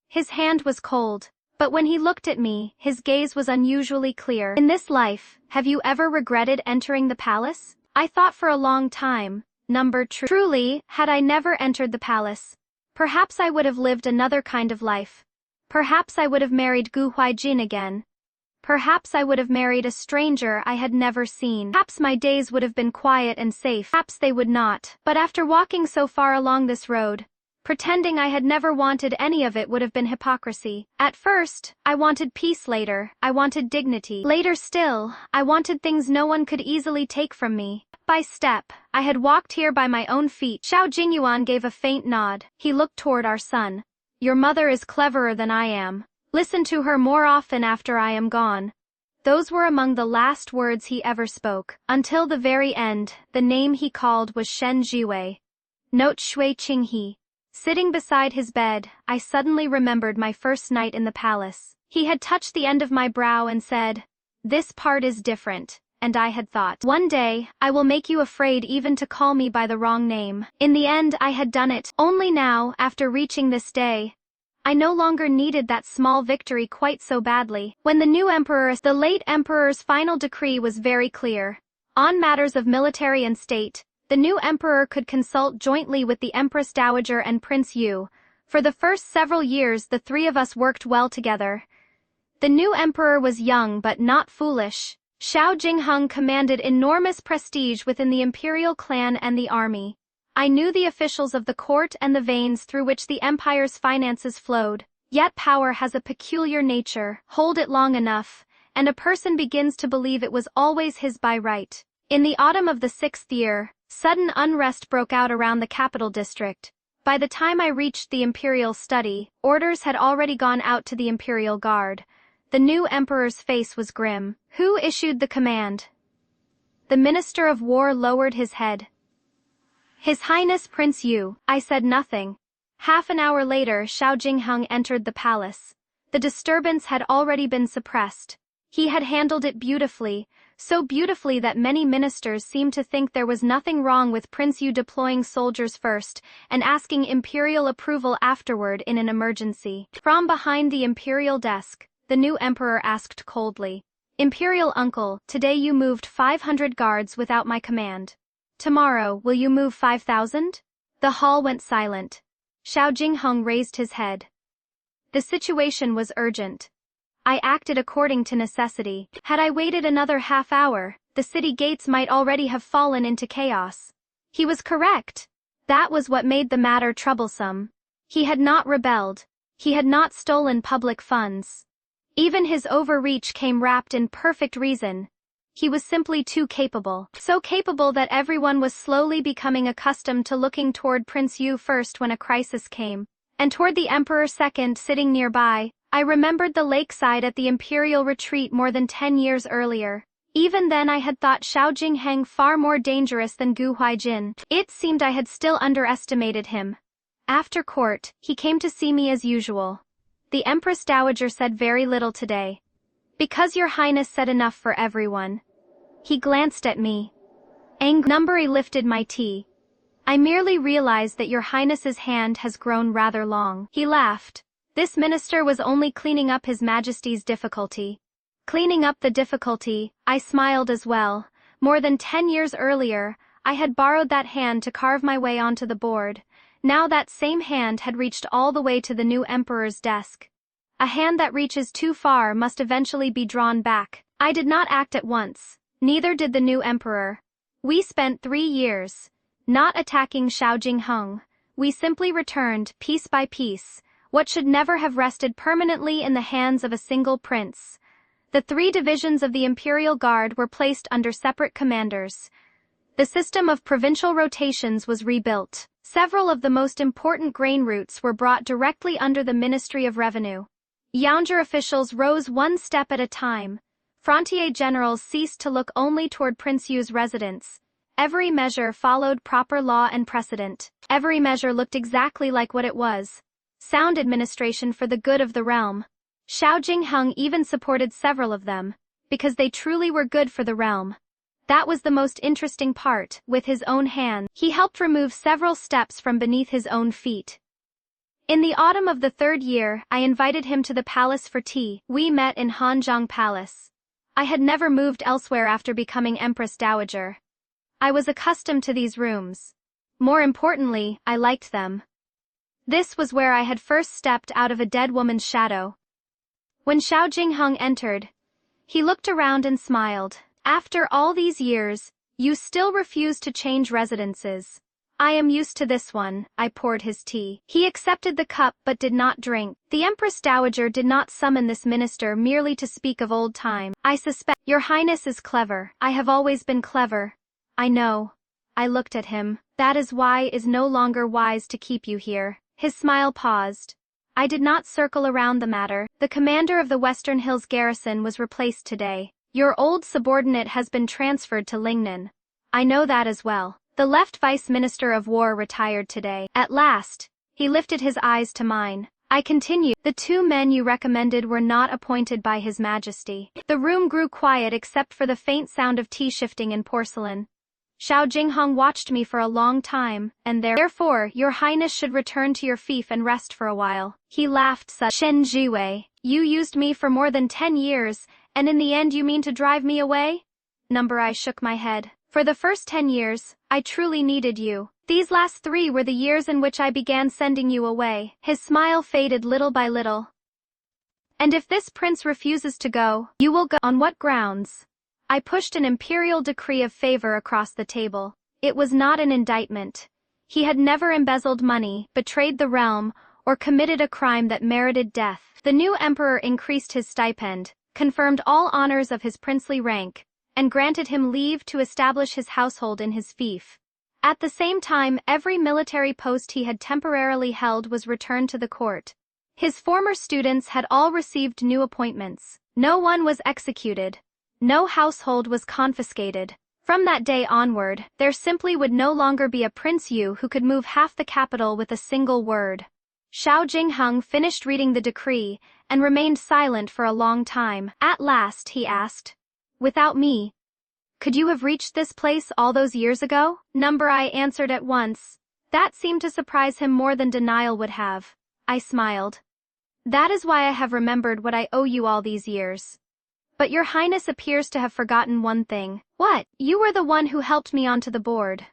His hand was cold, But when he looked at me, his gaze was unusually clear. In this life, have you ever regretted entering the palace? I thought for a long time. Truly, had I never entered the palace, perhaps I would have lived another kind of life. Perhaps I would have married Gu Huaijin again. Perhaps I would have married a stranger I had never seen. Perhaps my days would have been quiet and safe. Perhaps they would not. But after walking so far along this road, pretending I had never wanted any of it would have been hypocrisy. At first, I wanted peace. Later, I wanted dignity. Later still, I wanted things no one could easily take from me. Step by step, I had walked here by my own feet. Xiao Jingyuan gave a faint nod. He looked toward our son. Your mother is cleverer than I am. Listen to her more often after I am gone. Those were among the last words he ever spoke. Until the very end, the name he called was Shen Jiwei. Note Shui Qinghe. Sitting beside his bed, I suddenly remembered my first night in the palace. He had touched the end of my brow and said, "This part is different," and I had thought, "One day, I will make you afraid even to call me by the wrong name." In the end, I had done it. Only now, after reaching this day, I no longer needed that small victory quite so badly. When the late emperor's final decree was very clear. On matters of military and state, the new emperor could consult jointly with the Empress Dowager and Prince Yu. For the first several years the three of us worked well together. The new emperor was young but not foolish. Xiao Jingheng commanded enormous prestige within the imperial clan and the army. I knew the officials of the court and the veins through which the empire's finances flowed. Yet power has a peculiar nature. Hold it long enough, and a person begins to believe it was always his by right. In the autumn of the 6th year, sudden unrest broke out around the capital district. By the time I reached the imperial study, orders had already gone out to the imperial guard. The new emperor's face was grim. Who issued the command? The Minister of War lowered his head. His Highness Prince Yu. I said nothing. Half an hour later, Xiao Jingheng entered the palace. The disturbance had already been suppressed. He had handled it beautifully, so beautifully that many ministers seemed to think there was nothing wrong with Prince Yu deploying soldiers first and asking imperial approval afterward in an emergency. From behind the imperial desk, the new emperor asked coldly, "Imperial uncle, today you moved 500 guards without my command. Tomorrow, will you move 5,000? The hall went silent. Xiao Jingheng raised his head. The situation was urgent. I acted according to necessity. Had I waited another half hour, the city gates might already have fallen into chaos. He was correct. That was what made the matter troublesome. He had not rebelled. He had not stolen public funds. Even his overreach came wrapped in perfect reason. He was simply too capable. So capable that everyone was slowly becoming accustomed to looking toward Prince Yu first when a crisis came, and toward the emperor second. Sitting nearby, I remembered the lakeside at the imperial retreat more than 10 years earlier. Even then I had thought Xiao Jingheng far more dangerous than Gu Huaijin. It seemed I had still underestimated him. After court, he came to see me as usual. The Empress Dowager said very little today. Because your highness said enough for everyone. He glanced at me. Numberi lifted my tea. I merely realized that your highness's hand has grown rather long. He laughed. This minister was only cleaning up his majesty's difficulty. Cleaning up the difficulty, I smiled as well. More than 10 years earlier, I had borrowed that hand to carve my way onto the board. Now that same hand had reached all the way to the new emperor's desk. A hand that reaches too far must eventually be drawn back. I did not act at once. Neither did the new emperor. We spent 3 years, not attacking Xiao Jingheng. We simply returned, piece by piece, what should never have rested permanently in the hands of a single prince. The 3 divisions of the Imperial Guard were placed under separate commanders. The system of provincial rotations was rebuilt. Several of the most important grain routes were brought directly under the Ministry of Revenue. Yaonger officials rose one step at a time. Frontier generals ceased to look only toward Prince Yu's residence. Every measure followed proper law and precedent. Every measure looked exactly like what it was. Sound administration for the good of the realm. Xiao Jingheng even supported several of them, because they truly were good for the realm. That was the most interesting part. With his own hand, he helped remove several steps from beneath his own feet. In the autumn of the third year, I invited him to the palace for tea. We met in Hanzhong Palace. I had never moved elsewhere after becoming Empress Dowager. I was accustomed to these rooms. More importantly, I liked them. This was where I had first stepped out of a dead woman's shadow. When Xiao Jingheng entered, he looked around and smiled. After all these years, you still refuse to change residences. I am used to this one. I poured his tea. He accepted the cup but did not drink. The Empress Dowager did not summon this minister merely to speak of old time. I suspect. Your Highness is clever. I have always been clever. I know. I looked at him. That is why it is no longer wise to keep you here. His smile paused. I did not circle around the matter. The commander of the Western Hills garrison was replaced today. Your old subordinate has been transferred to Lingnan. I know that as well. The left vice minister of war retired today. At last, he lifted his eyes to mine. I continued. The two men you recommended were not appointed by His Majesty. The room grew quiet except for the faint sound of tea shifting in porcelain. Xiao Jingheng watched me for a long time, and therefore, your highness should return to your fief and rest for a while. He laughed Shen Jiwei, you used me for more than 10 years, and in the end you mean to drive me away? I shook my head. For the first 10 years, I truly needed you. These last 3 were the years in which I began sending you away. His smile faded little by little. And if this prince refuses to go, you will go. On what grounds? I pushed an imperial decree of favor across the table. It was not an indictment. He had never embezzled money, betrayed the realm, or committed a crime that merited death. The new emperor increased his stipend, confirmed all honors of his princely rank, and granted him leave to establish his household in his fief. At the same time, every military post he had temporarily held was returned to the court. His former students had all received new appointments. No one was executed. No household was confiscated. From that day onward, there simply would no longer be a Prince Yu who could move half the capital with a single word. Xiao Jingheng finished reading the decree, and remained silent for a long time. At last he asked, without me, could you have reached this place all those years ago? I answered at once. That seemed to surprise him more than denial would have. I smiled. That is why I have remembered what I owe you all these years. But your highness appears to have forgotten one thing. What? You were the one who helped me onto the board.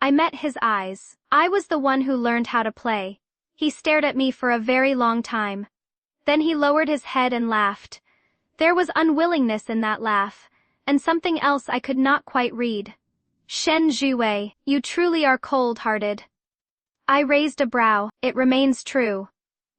I met his eyes. I was the one who learned how to play. He stared at me for a very long time. Then he lowered his head and laughed. There was unwillingness in that laugh, and something else I could not quite read. Shen Jiwei, you truly are cold-hearted. I raised a brow. It remains true.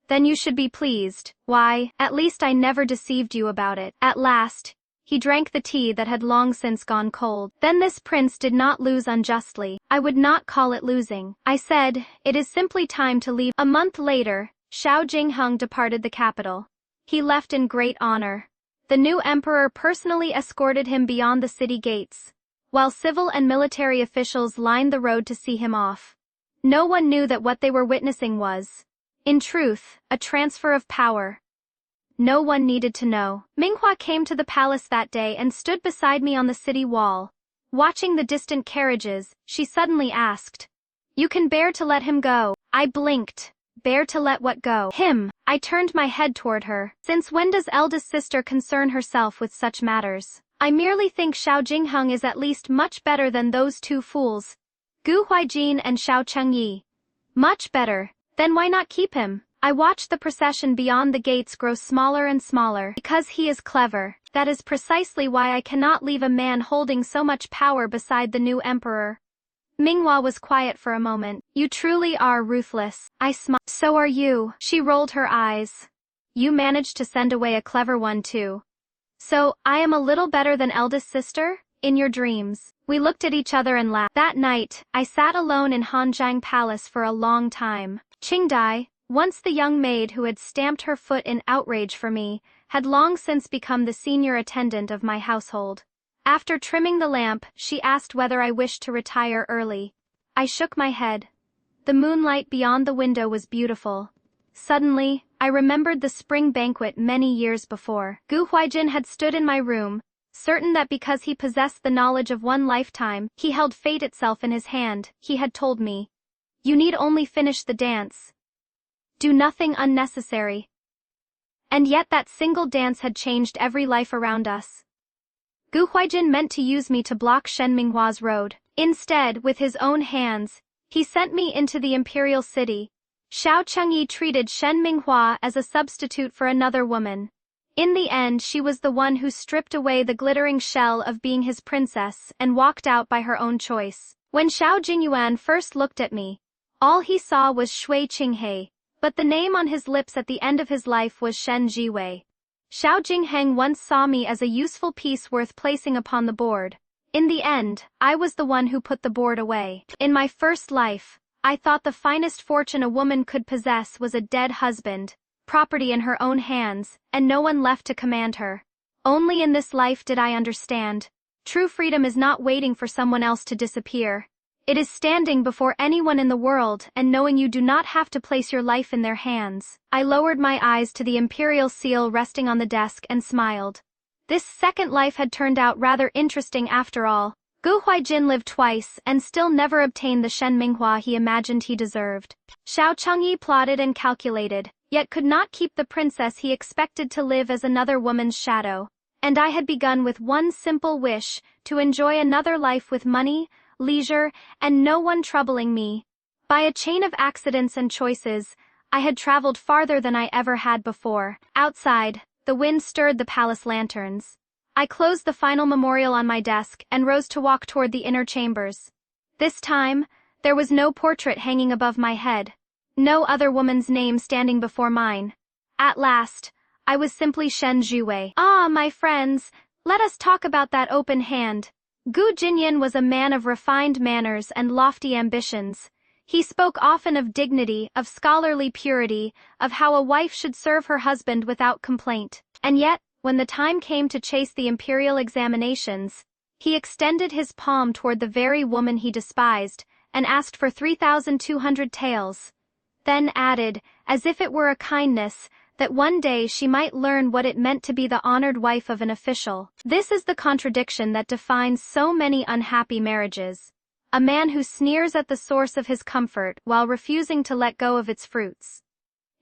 Then you should be pleased. Why, at least I never deceived you about it. At last, he drank the tea that had long since gone cold. Then this prince did not lose unjustly. I would not call it losing. I said, it is simply time to leave. A month later, Xiao Jingheng departed the capital. He left in great honor. The new emperor personally escorted him beyond the city gates, while civil and military officials lined the road to see him off. No one knew that what they were witnessing was, in truth, a transfer of power. No one needed to know. Minghua came to the palace that day and stood beside me on the city wall. Watching the distant carriages, she suddenly asked, "You can bear to let him go?" I blinked. Bear to let what go? Him. I turned my head toward her. Since when does eldest sister concern herself with such matters? I merely think Xiao Jingheng is at least much better than those two fools, Gu Huijin and Xiao Chengyi. Much better. Then why not keep him? I watched the procession beyond the gates grow smaller and smaller. Because he is clever. That is precisely why I cannot leave a man holding so much power beside the new emperor. Minghua was quiet for a moment. You truly are ruthless. I smiled. So are you. She rolled her eyes. You managed to send away a clever one too. So, I am a little better than eldest sister? In your dreams. We looked at each other and laughed. That night, I sat alone in Hanzhong Palace for a long time. Qingdai, once the young maid who had stamped her foot in outrage for me, had long since become the senior attendant of my household. After trimming the lamp, she asked whether I wished to retire early. I shook my head. The moonlight beyond the window was beautiful. Suddenly, I remembered the spring banquet many years before. Gu Huijin had stood in my room, certain that because he possessed the knowledge of one lifetime, he held fate itself in his hand. He had told me, "You need only finish the dance." do nothing unnecessary. And yet that single dance had changed every life around us. Gu Huaijin meant to use me to block Shen Minghua's road. Instead, with his own hands, he sent me into the imperial city. Xiao Chengyi treated Shen Minghua as a substitute for another woman. In the end, she was the one who stripped away the glittering shell of being his princess and walked out by her own choice. When Xiao Jingyuan first looked at me, all he saw was Shui Qinghe, but the name on his lips at the end of his life was Shen Jiwei. Xiao Jingheng once saw me as a useful piece worth placing upon the board. In the end, I was the one who put the board away. In my first life, I thought the finest fortune a woman could possess was a dead husband, property in her own hands, and no one left to command her. Only in this life did I understand. True freedom is not waiting for someone else to disappear. It is standing before anyone in the world and knowing you do not have to place your life in their hands. I lowered my eyes to the imperial seal resting on the desk and smiled. This second life had turned out rather interesting after all. Gu Huaijin lived twice and still never obtained the Shen Minghua he imagined he deserved. Xiao Chengyi plotted and calculated, yet could not keep the princess he expected to live as another woman's shadow. And I had begun with one simple wish, to enjoy another life with money, leisure, and no one troubling me. By a chain of accidents and choices, I had traveled farther than I ever had before. Outside, the wind stirred the palace lanterns. I closed the final memorial on my desk and rose to walk toward the inner chambers. This time, there was no portrait hanging above my head, no other woman's name standing before mine. At last, I was simply Shen Jiwei. Ah, my friends, let us talk about that open hand. Gu Jinyan was a man of refined manners and lofty ambitions. He spoke often of dignity, of scholarly purity, of how a wife should serve her husband without complaint. And yet, when the time came to chase the imperial examinations, he extended his palm toward the very woman he despised, and asked for 3,200 taels. Then added, as if it were a kindness, that one day she might learn what it meant to be the honored wife of an official. This is the contradiction that defines so many unhappy marriages. A man who sneers at the source of his comfort while refusing to let go of its fruits.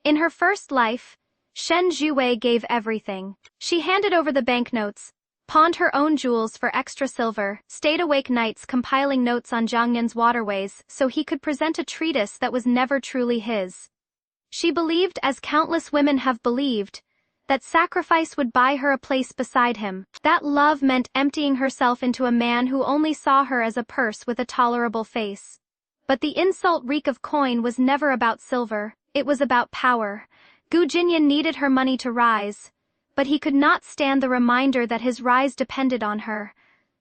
In her first life, Shen Jiwei gave everything. She handed over the banknotes, pawned her own jewels for extra silver, stayed awake nights compiling notes on Jiangyan's waterways so he could present a treatise that was never truly his. She believed, as countless women have believed, that sacrifice would buy her a place beside him. That love meant emptying herself into a man who only saw her as a purse with a tolerable face. But the insult reek of coin was never about silver, it was about power. Gu Jinyan needed her money to rise, but he could not stand the reminder that his rise depended on her,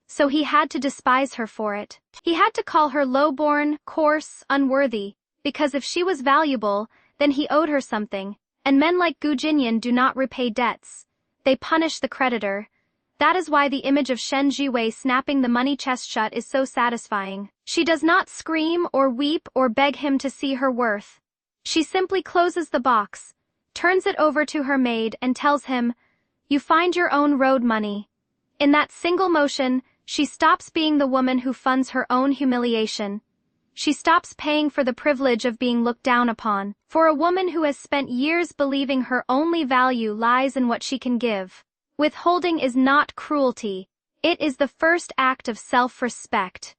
so he had to despise her for it. He had to call her low-born, coarse, unworthy, because if she was valuable, then he owed her something, and men like Gu Jinyan do not repay debts. They punish the creditor. That is why the image of Shen Jiwei snapping the money chest shut is so satisfying. She does not scream or weep or beg him to see her worth. She simply closes the box, turns it over to her maid and tells him, "You find your own road money." In that single motion, she stops being the woman who funds her own humiliation. She stops paying for the privilege of being looked down upon. For a woman who has spent years believing her only value lies in what she can give, withholding is not cruelty. It is the first act of self-respect.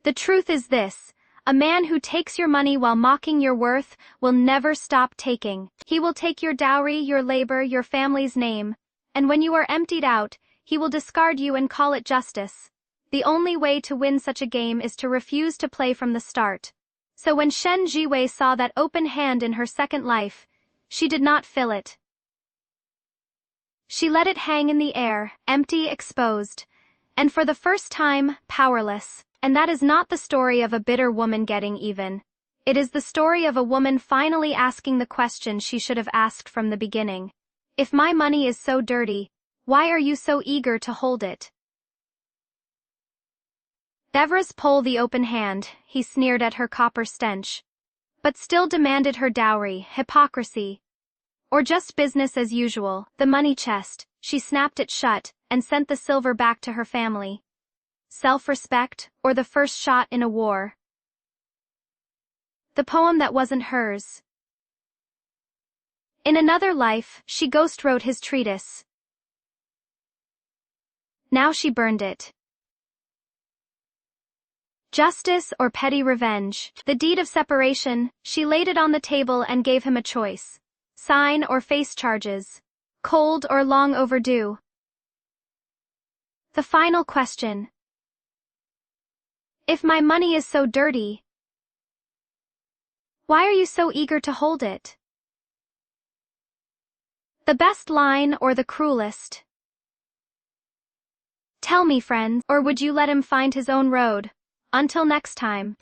The truth is this: a man who takes your money while mocking your worth will never stop taking. He will take your dowry, your labor, your family's name, and when you are emptied out, he will discard you and call it justice. The only way to win such a game is to refuse to play from the start. So when Shen Jiwei saw that open hand in her second life, she did not fill it. She let it hang in the air, empty, exposed, and for the first time, powerless. And that is not the story of a bitter woman getting even. It is the story of a woman finally asking the question she should have asked from the beginning. If my money is so dirty, why are you so eager to hold it? Devras pull the open hand, he sneered at her copper stench. But still demanded her dowry, hypocrisy. Or just business as usual, the money chest, she snapped it shut, and sent the silver back to her family. Self-respect, or the first shot in a war. The poem that wasn't hers. In another life, she ghost wrote his treatise. Now she burned it. Justice or petty revenge. The deed of separation, she laid it on the table and gave him a choice. Sign or face charges. Cold or long overdue. The final question. If my money is so dirty, why are you so eager to hold it? The best line or the cruelest? Tell me, friends, or would you let him find his own road? Until next time.